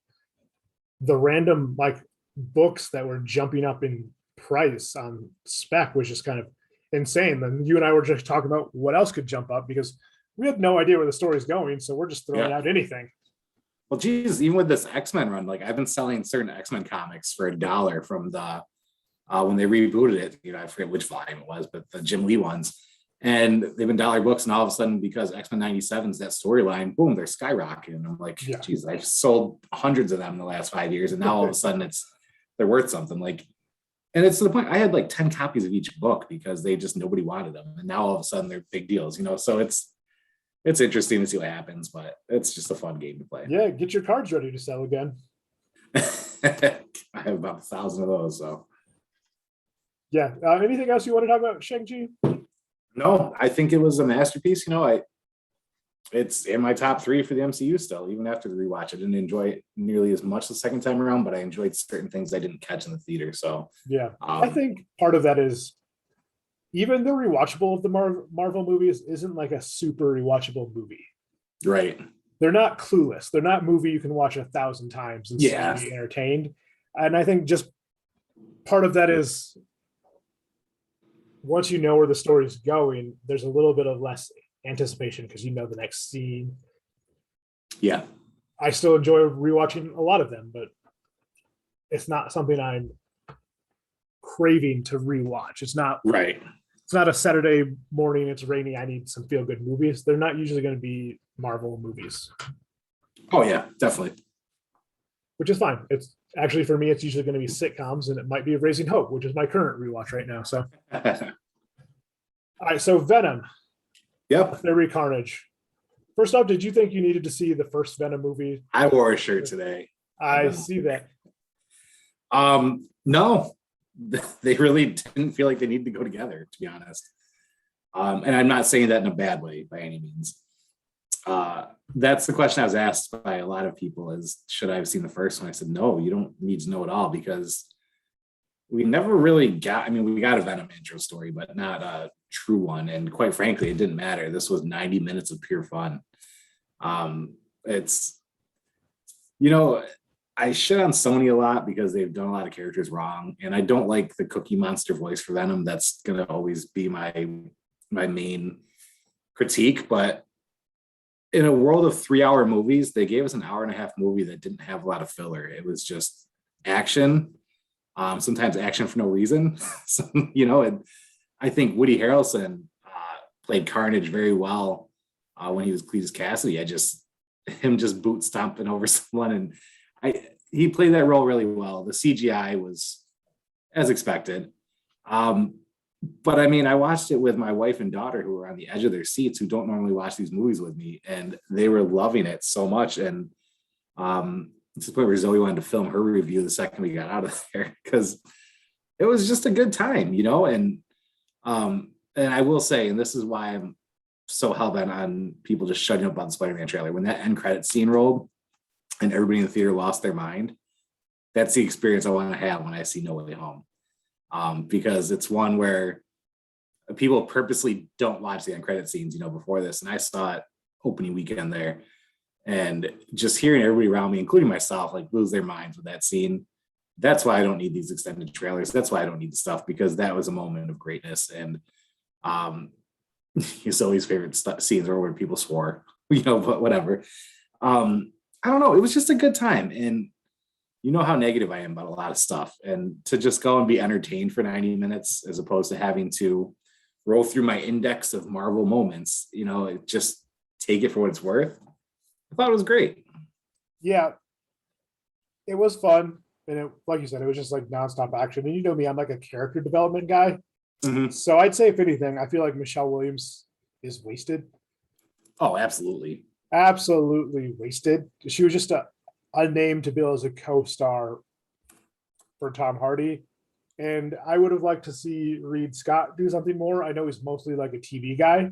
the random like books that were jumping up in price on spec was just kind of insane. Then you and I were just talking about what else could jump up, because we have no idea where the story's going, so we're just throwing out anything. Well, geez, even with this X-Men run, like I've been selling certain X-Men comics for $1 from the when they rebooted it. I forget which volume it was, but the Jim Lee ones, and they've been $1 books, and all of a sudden, because X-Men 97's that storyline, boom, they're skyrocketing. And I'm like, geez, I've sold hundreds of them in the last 5 years, and now all of a sudden they're worth something. Like, and it's to the point I had like 10 copies of each book because nobody wanted them, and now all of a sudden they're big deals. So it's interesting to see what happens, but it's just a fun game to play. Yeah, get your cards ready to sell again. I have about 1,000 of those. So, yeah. Anything else you want to talk about Shang-Chi? No, I think it was a masterpiece. It's in my top 3 for the MCU still, even after the rewatch. I didn't enjoy it nearly as much the second time around, but I enjoyed certain things I didn't catch in the theater. So, yeah, I think part of that is, even the rewatchable of the Marvel movies isn't like a super rewatchable movie. Right. They're not Clueless. They're not movie you can watch 1,000 times and still be entertained. And I think just part of that is, once you know where the story is going, there's a little bit of less anticipation because you know the next scene. Yeah. I still enjoy rewatching a lot of them, but it's not something I'm craving to rewatch. It's not right. It's not a Saturday morning, it's rainy, I need some feel-good movies. They're not usually going to be Marvel movies. Oh yeah, definitely. Which is fine. It's actually, for me, it's usually going to be sitcoms, and it might be Raising Hope, which is my current rewatch right now. So, all right. So Venom. Yep. Theory Carnage. First off, did you think you needed to see the first Venom movie? I wore a shirt today. I see that. No, they really didn't feel like they needed to go together, to be honest. And I'm not saying that in a bad way by any means. That's the question I was asked by a lot of people is, should I have seen the first one? I said, no, you don't need to know it all because we never really got, I mean, we got a Venom intro story, but not a true one. And quite frankly, it didn't matter. This was 90 minutes of pure fun. It's, you know, I shit on Sony a lot because they've done a lot of characters wrong. And I don't like the Cookie Monster voice for Venom. That's going to always be my main critique. But in a world of 3-hour movies, they gave us an hour and a half movie that didn't have a lot of filler. It was just action, sometimes action for no reason. So, you know, and I think Woody Harrelson played Carnage very well when he was Cletus Cassidy. Him just boot stomping over someone, and he played that role really well. The CGI was as expected. But I mean, I watched it with my wife and daughter who were on the edge of their seats, who don't normally watch these movies with me, and they were loving it so much. And to the point where Zoe wanted to film her review the second we got out of there because it was just a good time, you know. And I will say, and this is why I'm so hell-bent on people just shutting up on the Spider-Man trailer. When that end credit scene rolled and everybody in the theater lost their mind, that's the experience I want to have when I see No Way Home. Because it's one where people purposely don't watch the end credit scenes, you know, before this. And I saw it opening weekend there, and just hearing everybody around me, including myself, like lose their minds with that scene. That's why I don't need these extended trailers. That's why I don't need the stuff, because that was a moment of greatness. And Zoe's favorite scenes are where people swore, you know, but whatever. I don't know. It was just a good time. And you know how negative I am about a lot of stuff, and to just go and be entertained for 90 minutes as opposed to having to roll through my index of Marvel moments, you know, just take it for what it's worth. I thought it was great. Yeah, it was fun. And it, like you said, it was just like nonstop action. And you know me, I'm like a character development guy. Mm-hmm. So I'd say, if anything, I feel like Michelle Williams is wasted. Oh, absolutely. Absolutely wasted. She was just a name to bill as a co-star for Tom Hardy. And I would have liked to see Reed Scott do something more. I know he's mostly like a TV guy.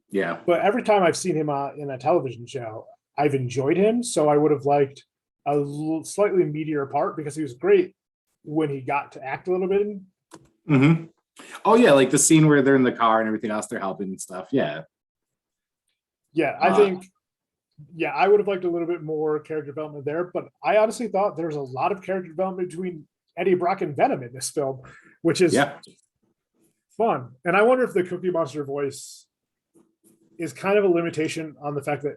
Yeah. But every time I've seen him in a television show, I've enjoyed him. So I would have liked a slightly meatier part, because he was great when he got to act a little bit. Mm-hmm. Oh, yeah. Like the scene where they're in the car and everything else, they're helping and stuff. Yeah. Yeah, I think, yeah, I would have liked a little bit more character development there. But I honestly thought there was a lot of character development between Eddie Brock and Venom in this film, which is fun. And I wonder if the Cookie Monster voice is kind of a limitation on the fact that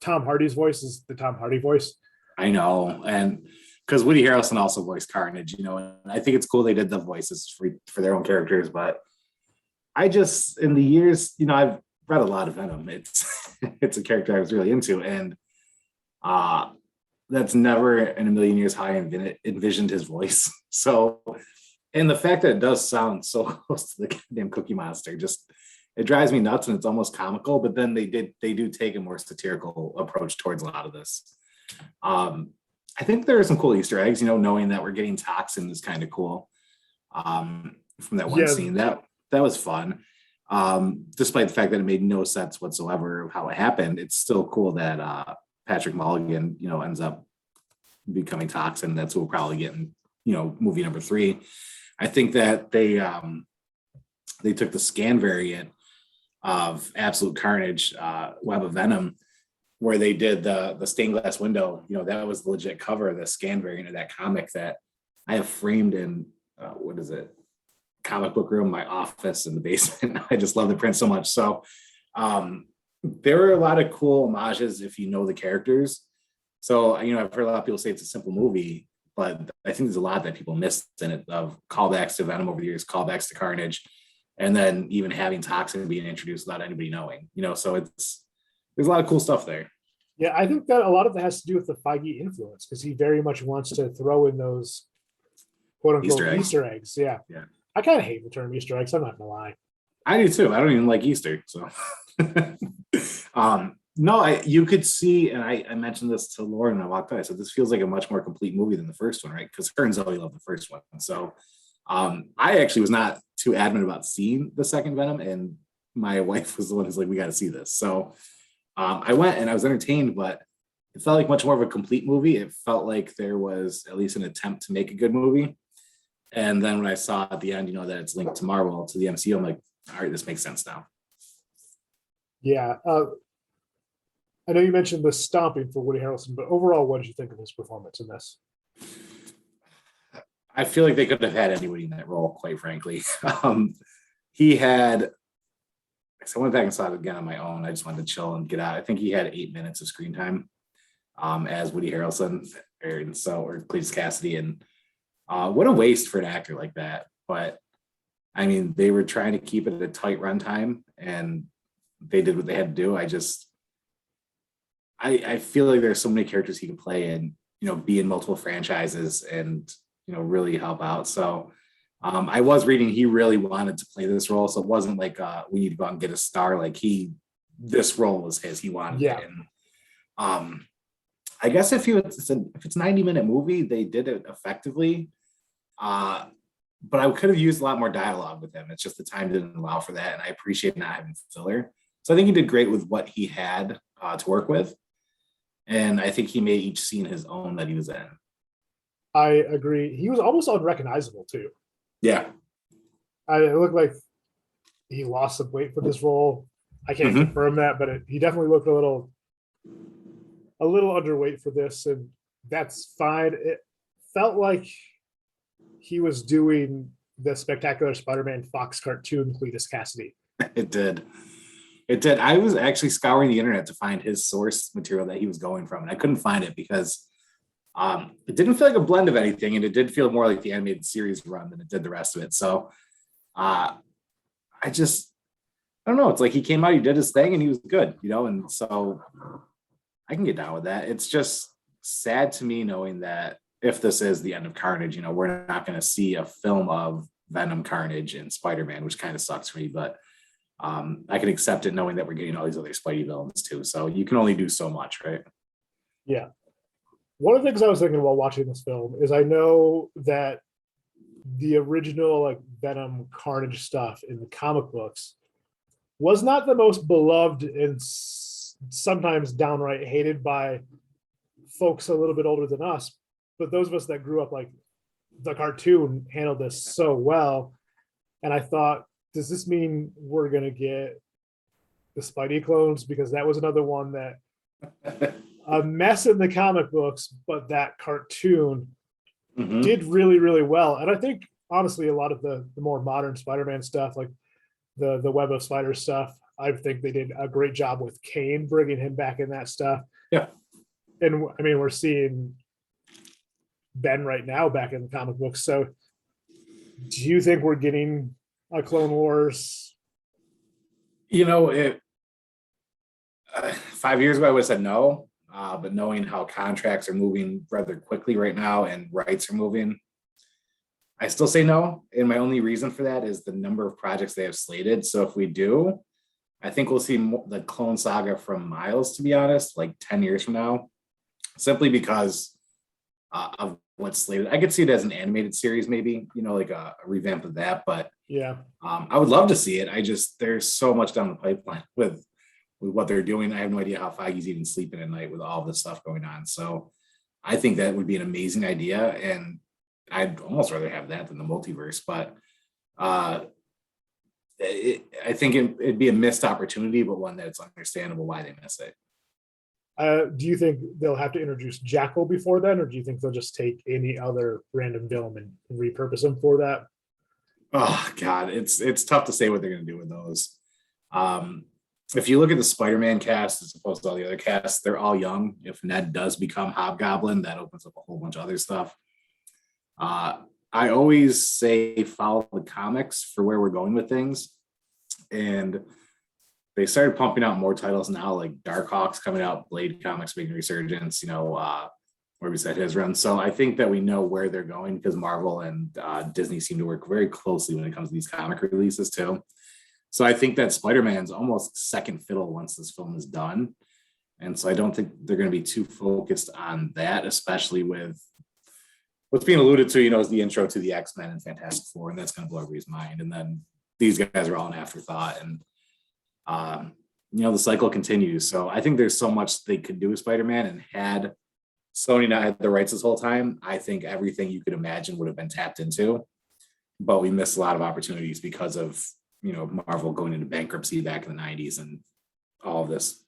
Tom Hardy's voice is the Tom Hardy voice. I know. And because Woody Harrelson also voiced Carnage, you know, and I think it's cool they did the voices for their own characters. But I just, in the years, you know, I've read a lot of Venom. It's a character I was really into. And that's never in a million years how I envisioned his voice. So, and the fact that it does sound so close to the goddamn Cookie Monster, just, it drives me nuts, and it's almost comical. But then they do take a more satirical approach towards a lot of this. I think there are some cool Easter eggs, you know, knowing that we're getting Toxin is kind of cool. From that one scene, that was fun. Despite the fact that it made no sense whatsoever of how it happened, it's still cool that Patrick Mulligan, you know, ends up becoming Toxin. That's what we'll probably get in, you know, movie number 3. I think that they took the scan variant of Absolute Carnage, Web of Venom, where they did the stained glass window. You know, that was the legit cover of the scan variant of that comic that I have framed in what is it? Comic book room, my office in the basement. I just love the print so much. So there were a lot of cool homages if you know the characters. So, you know, I've heard a lot of people say it's a simple movie, but I think there's a lot that people missed in it, of callbacks to Venom over the years, callbacks to Carnage, and then even having Toxin being introduced without anybody knowing, you know, so there's a lot of cool stuff there. Yeah, I think that a lot of that has to do with the Feige influence, because he very much wants to throw in those quote unquote Easter eggs. Yeah. I kind of hate the term Easter eggs. I'm not gonna lie. I do too. I don't even like Easter. So, no, you could see, and I mentioned this to Lauren when I walked by. I said, this feels like a much more complete movie than the first one, right? Because her and Zoe love the first one. So I actually was not too adamant about seeing the second Venom, and my wife was the one who's like, we got to see this. So I went and I was entertained, but it felt like much more of a complete movie. It felt like there was at least an attempt to make a good movie. And then when I saw at the end, that it's linked to Marvel, to the MCU, I'm like, all right, this makes sense now. Yeah. I know you mentioned the stomping for Woody Harrelson, but overall, what did you think of his performance in this? I feel like they could have had anybody in that role, quite frankly. He had, so I went back and saw it again on my own. I just wanted to chill and get out. I think he had 8 minutes of screen time as Woody Harrelson, or Cletus Cassidy. And what a waste for an actor like that. But I mean, they were trying to keep it a tight runtime, and they did what they had to do. I feel like there's so many characters he can play and, be in multiple franchises and, really help out. So I was reading he really wanted to play this role. So it wasn't like we need to go out and get a star. Like this role was his, he wanted it. And I guess if it's 90-minute movie, they did it effectively. But I could have used a lot more dialogue with him. It's just the time didn't allow for that. And I appreciate not having filler. So I think he did great with what he had to work with. And I think he made each scene his own that he was in. I agree. He was almost unrecognizable too. Yeah. It looked like he lost some weight for this role. I can't confirm that, but he definitely looked a little underweight for this, and that's fine. It felt like he was doing the Spectacular Spider-Man Fox cartoon Cletus Cassidy. It did. I was actually scouring the internet to find his source material that he was going from, and I couldn't find it because it didn't feel like a blend of anything, and it did feel more like the animated series run than it did the rest of it. So I don't know. It's like he came out, he did his thing, and he was good, and so I can get down with that. It's just sad to me knowing that if this is the end of Carnage, we're not going to see a film of Venom, Carnage, and Spider-Man, which kind of sucks for me, but I can accept it knowing that we're getting all these other Spidey villains too. So you can only do so much, right? Yeah. One of the things I was thinking while watching this film is I know that the original Venom Carnage stuff in the comic books was not the most beloved and sometimes downright hated by folks a little bit older than us. But those of us that grew up the cartoon handled this so well. And I thought, does this mean we're going to get the Spidey clones? Because that was another one that a mess in the comic books, but that cartoon did really, really well. And I think, honestly, a lot of the more modern Spider-Man stuff, like the Web of Spiders stuff, I think they did a great job with Kane, bringing him back in that stuff. Yeah. And I mean, we're seeing Ben right now back in the comic books. So do you think we're getting a Clone Wars? 5 years ago, I would have said no. But knowing how contracts are moving rather quickly right now and rights are moving, I still say no. And my only reason for that is the number of projects they have slated. So if we do, I think we'll see the Clone Saga from Miles, to be honest, 10 years from now, simply because of what's slated. I could see it as an animated series, maybe, a revamp of that. But yeah, I would love to see it. There's so much down the pipeline with what they're doing. I have no idea how Feige's even sleeping at night with all this stuff going on. So I think that would be an amazing idea. And I'd almost rather have that than the multiverse. But I think it'd be a missed opportunity, but one that's understandable why they miss it. Do you think they'll have to introduce Jackal before then, or do you think they'll just take any other random villain and repurpose him for that? Oh God, it's tough to say what they're going to do with those. If you look at the Spider-Man cast as opposed to all the other casts, they're all young. If Ned does become Hobgoblin, that opens up a whole bunch of other stuff. I always say follow the comics for where we're going with things. And they started pumping out more titles now, like Darkhawk's coming out, Blade Comics making a resurgence, where we said his run. So I think that we know where they're going because Marvel and Disney seem to work very closely when it comes to these comic releases too. So I think that Spider-Man's almost second fiddle once this film is done. And so I don't think they're going to be too focused on that, especially with what's being alluded to, is the intro to the X-Men and Fantastic Four, and that's going to blow everybody's mind. And then these guys are all an afterthought, and the cycle continues. So I think there's so much they could do with Spider-Man, and had Sony not had the rights this whole time, I think everything you could imagine would have been tapped into. But we missed a lot of opportunities because of Marvel going into bankruptcy back in the 90s and all of this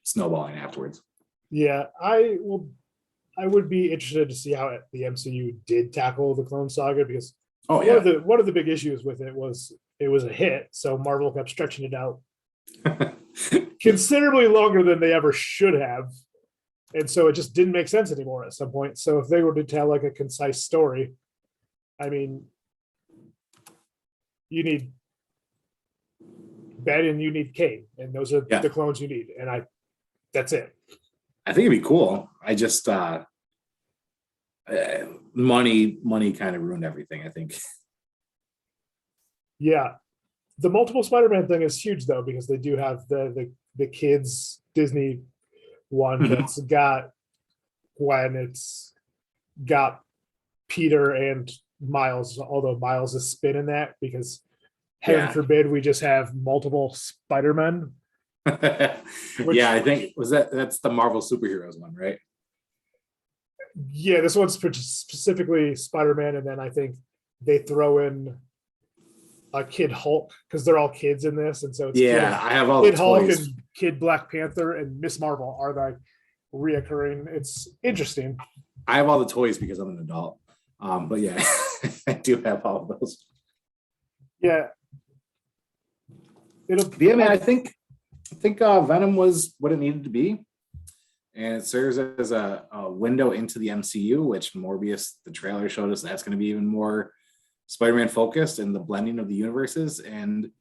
snowballing afterwards. Yeah, I would be interested to see how the MCU did tackle the Clone Saga, because one of the big issues with it was a hit, so Marvel kept stretching it out considerably longer than they ever should have, and so it just didn't make sense anymore at some point. So if they were to tell like a concise story, I mean, you need Ben and you need Kane, and those are the clones you need, and that's it. I think it'd be cool. I just money kind of ruined everything, I think. Yeah, the multiple Spider-Man thing is huge though, because they do have the kids Disney one that's got Gwen, it's got Peter and Miles, although Miles is spinning that because heaven forbid we just have multiple Spider-Men. I think that's the Marvel superheroes one, right? Yeah, this one's specifically Spider-Man, and then I think they throw in a Kid Hulk because they're all kids in this, and so it's I have all Kid the Hulk toys. and Kid Black Panther and Miss Marvel are like reoccurring. It's interesting. I have all the toys because I'm an adult, but yeah, I do have all of those. Yeah, I think Venom was what it needed to be, and it serves as a window into the MCU, which Morbius, the trailer showed us that's going to be even more Spider-Man focused and the blending of the universes. And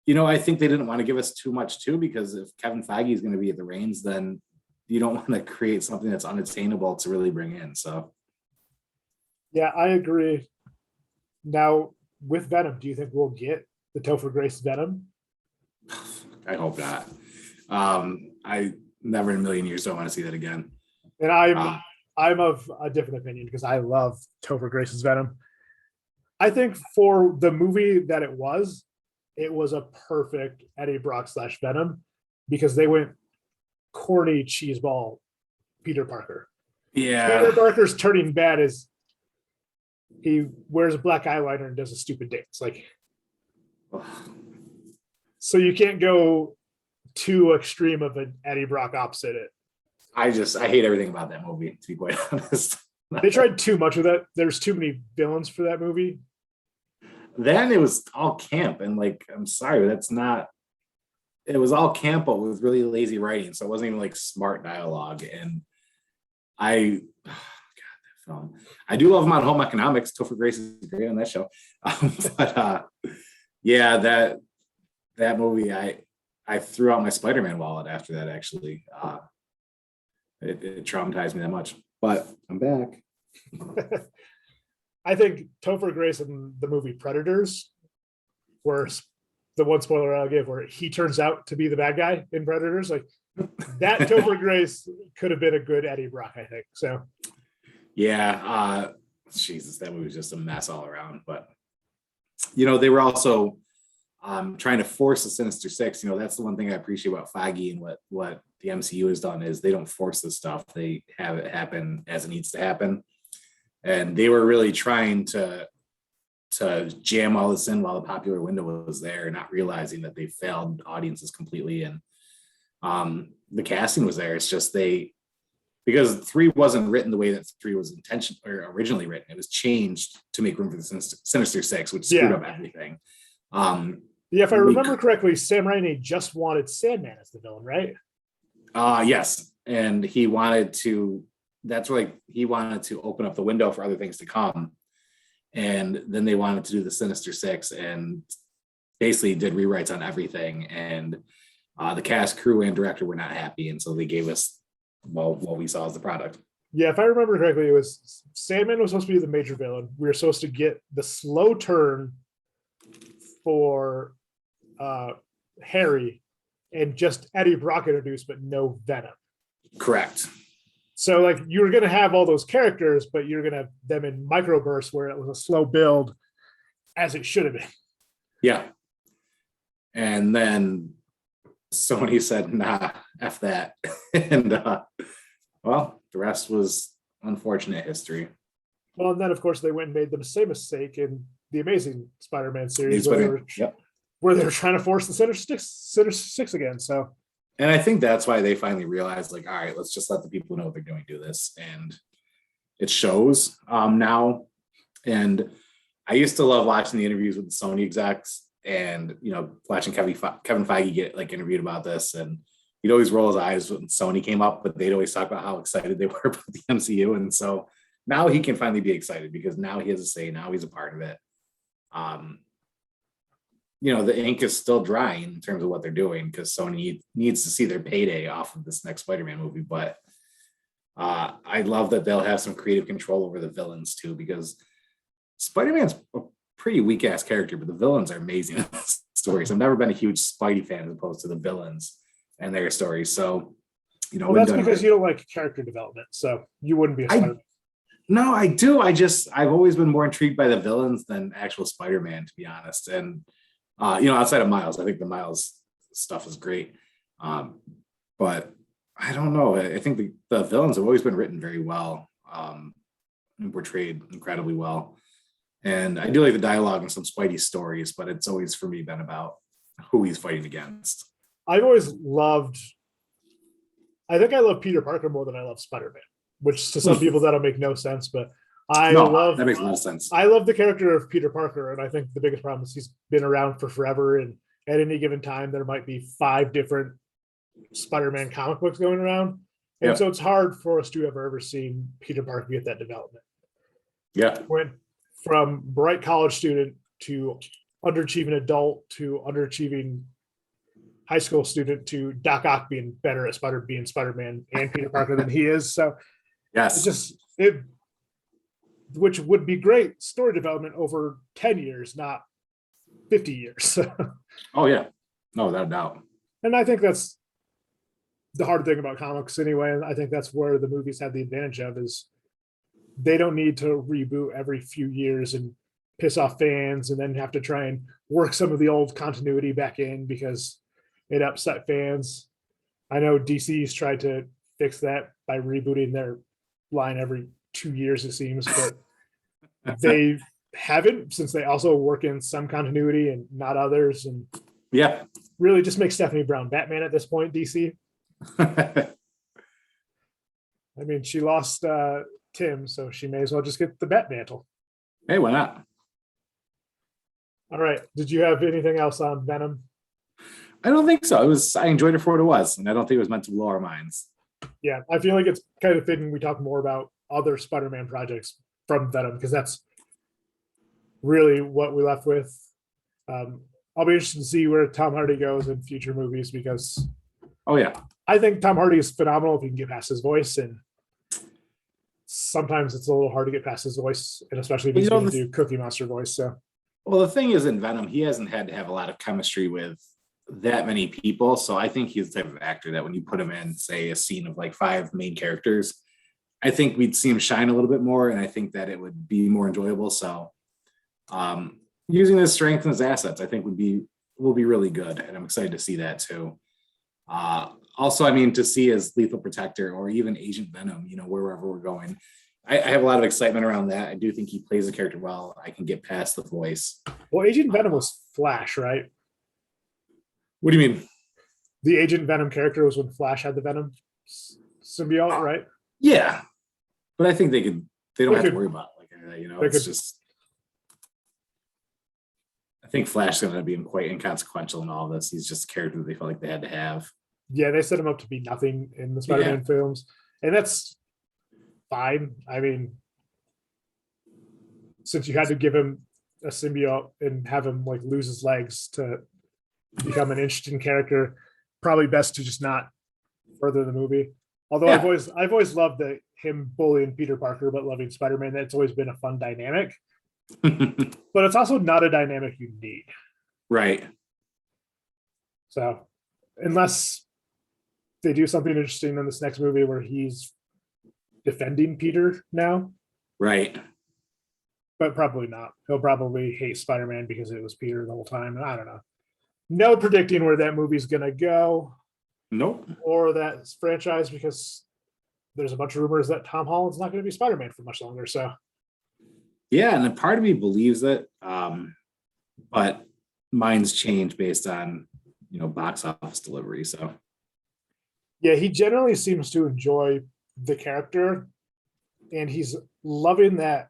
I think they didn't want to give us too much too, because if Kevin Feige is going to be at the reins, then you don't want to create something that's unattainable to really bring in. So yeah, I agree. Now with Venom, do you think we'll get the Topher Grace Venom? I hope not. I never in a million years don't want to see that again. And I'm of a different opinion because I love Topher Grace's Venom. I think for the movie that it was a perfect Eddie Brock / Venom, because they went corny cheeseball Peter Parker. Yeah. Peter Parker's turning bad as he wears a black eyeliner and does a stupid dance. Like, so you can't go too extreme of an Eddie Brock opposite it. I hate everything about that movie, to be quite honest. They tried too much of that. There's too many villains for that movie. Then it was all camp, and like, I'm sorry, it was all camp, but with really lazy writing. So it wasn't even like smart dialogue. And God, that film. I do love him on Home Economics. Topher Grace is great on that show. That movie, I threw out my Spider-Man wallet after that, actually. It traumatized me that much, but I'm back. I think Topher Grace in the movie Predators, where the one spoiler I'll give, where he turns out to be the bad guy in Predators, like that Topher Grace could have been a good Eddie Brock, I think. So yeah, Jesus, that movie was just a mess all around. But they were also trying to force the Sinister Six. That's the one thing I appreciate about Feige and what the MCU has done is they don't force this stuff. They have it happen as it needs to happen. And they were really trying to jam all this in while the popular window was there, not realizing that they failed audiences completely. And the casting was there. It's just because 3 wasn't written the way that 3 was originally written. It was changed to make room for the Sinister Six, which screwed up everything. If I remember correctly, Sam Raimi just wanted Sandman as the villain, right? Yes. And he wanted to open up the window for other things to come. And then they wanted to do the Sinister Six and basically did rewrites on everything. And the cast, crew, and director were not happy. And so they gave us what we saw as the product. Yeah, if I remember correctly, it was Sandman was supposed to be the major villain. We were supposed to get the slow turn for Harry and just Eddie Brock introduced, but no Venom. Correct. So like you were going to have all those characters, but you're going to have them in microbursts where it was a slow build as it should have been. Yeah. And then Sony said, nah, F that. And well, the rest was unfortunate history. Well, and then of course they went and made the same mistake in the Amazing Spider-Man series Yep. where they were trying to force the Sinister Six again. So, and I think that's why they finally realized, like, all right, let's just let the people know what they're doing do this. And it shows now. And I used to love watching the interviews with the Sony execs and, you know, watching Kevin Feige get like interviewed about this. And he'd always roll his eyes when Sony came up, but they'd always talk about how excited they were about the MCU. And so now he can finally be excited because now he has a say. Now he's a part of it. You know, the ink is still drying in terms of what they're doing because Sony needs to see their payday off of this next Spider-Man movie. But I love that they'll have some creative control over the villains too, because Spider-Man's a pretty weak ass character, but the villains are amazing in the stories. I've never been a huge Spidey fan as opposed to the villains and their stories. So, you know, well, that's because you don't like character development, so you wouldn't be a Spider-Man. No, I do. I've always been more intrigued by the villains than actual Spider-Man, to be honest. And you know, outside of Miles, I think the Miles stuff is great. But I don't know. I think the villains have always been written very well and portrayed incredibly well. And I do like the dialogue in some Spidey stories, but it's always for me been about who he's fighting against. I've always loved, I think I love Peter Parker more than I love Spider-Man, which to some people that'll make no sense, but that makes a lot of sense. I love the character of Peter Parker, and I think the biggest problem is he's been around for forever, and at any given time there might be 5 different Spider-Man comic books going around, and so it's hard for us to have ever seen Peter Parker get that development. Yeah, went from bright college student to underachieving adult to underachieving high school student to Doc Ock being better at being Spider-Man and Peter Parker than he is. So yes, which would be great story development over 10 years, not 50 years. Oh yeah, no, without a doubt. And I think that's the hard thing about comics anyway. And I think that's where the movies have the advantage of is they don't need to reboot every few years and piss off fans and then have to try and work some of the old continuity back in because it upset fans. I know DC's tried to fix that by rebooting their line every 2 years, it seems, but they haven't, since they also work in some continuity and not others. And yeah, really just make Stephanie Brown Batman at this point, DC. I mean, she lost Tim, so she may as well just get the Bat mantle. Hey, why not? All right. Did you have anything else on Venom? I don't think so. I enjoyed it for what it was, and I don't think it was meant to blow our minds. Yeah, I feel like it's kind of fitting we talk more about other Spider-Man projects from Venom because that's really what we left with. I'll be interested to see where Tom Hardy goes in future movies because I think Tom Hardy is phenomenal if he can get past his voice, and sometimes it's a little hard to get past his voice, and especially if he's going to do Cookie Monster voice. So, well, the thing is, in Venom, he hasn't had to have a lot of chemistry with that many people, so I think he's the type of actor that when you put him in, say, a scene of like 5 main characters, I think we'd see him shine a little bit more, and I think that it would be more enjoyable. So, using his strength and his assets, I think will be really good, and I'm excited to see that too. Also, I mean, to see as Lethal Protector or even Agent Venom, you know, wherever we're going, I have a lot of excitement around that. I do think he plays the character well. I can get past the voice. Well, Agent Venom was Flash, right? What do you mean? The Agent Venom character was when Flash had the Venom symbiote, right? Yeah, but I think they don't have to worry about it, like, you know, it's just. I think Flash is going to be quite inconsequential in all this. He's just a character that they felt like they had to have. Yeah, they set him up to be nothing in the Spider-Man films, and that's fine. I mean, since you had to give him a symbiote and have him like lose his legs to become an interesting character, probably best to just not further the movie. Although I've always loved him bullying Peter Parker but loving Spider-Man. That's always been a fun dynamic. But it's also not a dynamic you need. Right. So unless they do something interesting in this next movie where he's defending Peter now, Right. but probably not. He'll probably hate Spider-Man because it was Peter the whole time. And I don't know. No predicting where that movie's gonna go Nope. or that franchise, because there's a bunch of rumors that Tom Holland's not going to be Spider-Man for much longer. So Yeah, and a part of me believes it, but minds change based on box office delivery. So yeah, he generally seems to enjoy the character, and he's loving that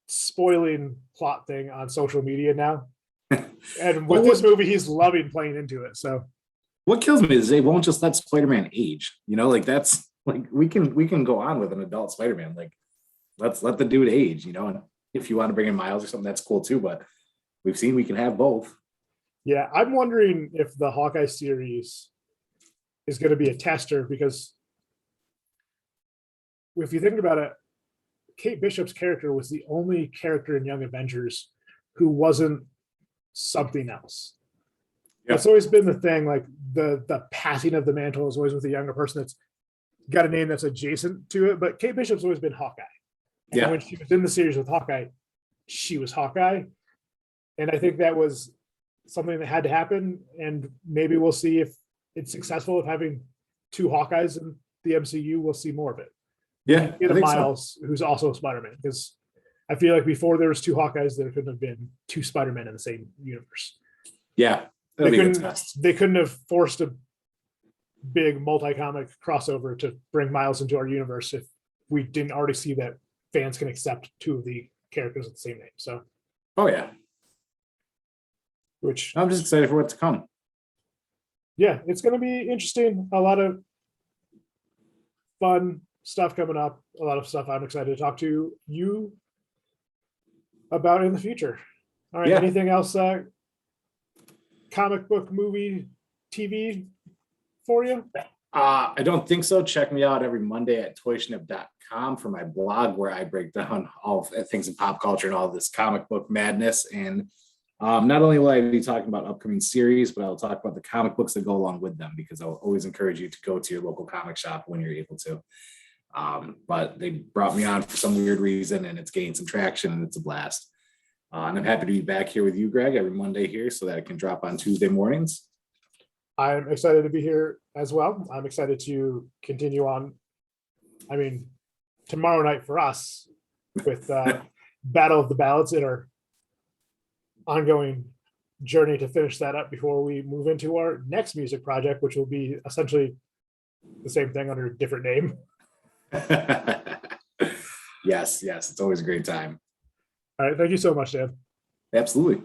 spoiling plot thing on social media now. And with this movie, he's loving playing into it. So what kills me is they won't just let Spider-Man age. That's like we can go on with an adult Spider-Man. Like, let's let the dude age. And if you want to bring in Miles or something, that's cool too. But we've seen we can have both. yeah, I'm wondering if the Hawkeye series is going to be a tester, because if you think about it, Kate Bishop's character was the only character in Young Avengers who wasn't something else. Yep. It's always been the thing, like the passing of the mantle is always with a younger person that's got a name that's adjacent to it. But Kate Bishop's always been Hawkeye. And yeah. When she was in the series with Hawkeye, she was Hawkeye. And I think that was something that had to happen. And maybe we'll see if it's successful of having two Hawkeyes in the MCU. We'll see more of it. Yeah. Get Miles, so. Who's also Spider-Man, because I feel like before there was two Hawkeyes, there couldn't have been two Spider-Men in the same universe. Yeah. They couldn't have forced a big multi-comic crossover to bring Miles into our universe if we didn't already see that fans can accept two of the characters with the same name. So, oh yeah, which I'm just excited for what's to come. Yeah, it's going to be interesting. A lot of fun stuff coming up. A lot of stuff I'm excited to talk to you about in the future. All right. Yeah. Anything else? Comic book, movie, TV for you? I don't think so. Check me out every Monday at toyshnip.com for my blog, where I break down all things in pop culture and all this comic book madness. And not only will I be talking about upcoming series, but I'll talk about the comic books that go along with them, because I'll always encourage you to go to your local comic shop when you're able to. But they brought me on for some weird reason, and it's gained some traction, and it's a blast. And I'm happy to be back here with you, Greg, every Monday here, so that it can drop on Tuesday mornings. I'm excited to be here as well. I'm excited to continue on. I mean, tomorrow night for us with Battle of the Ballads in our ongoing journey to finish that up before we move into our next music project, which will be essentially the same thing under a different name. Yes, it's always a great time. All right. Thank you so much, Dan. Absolutely.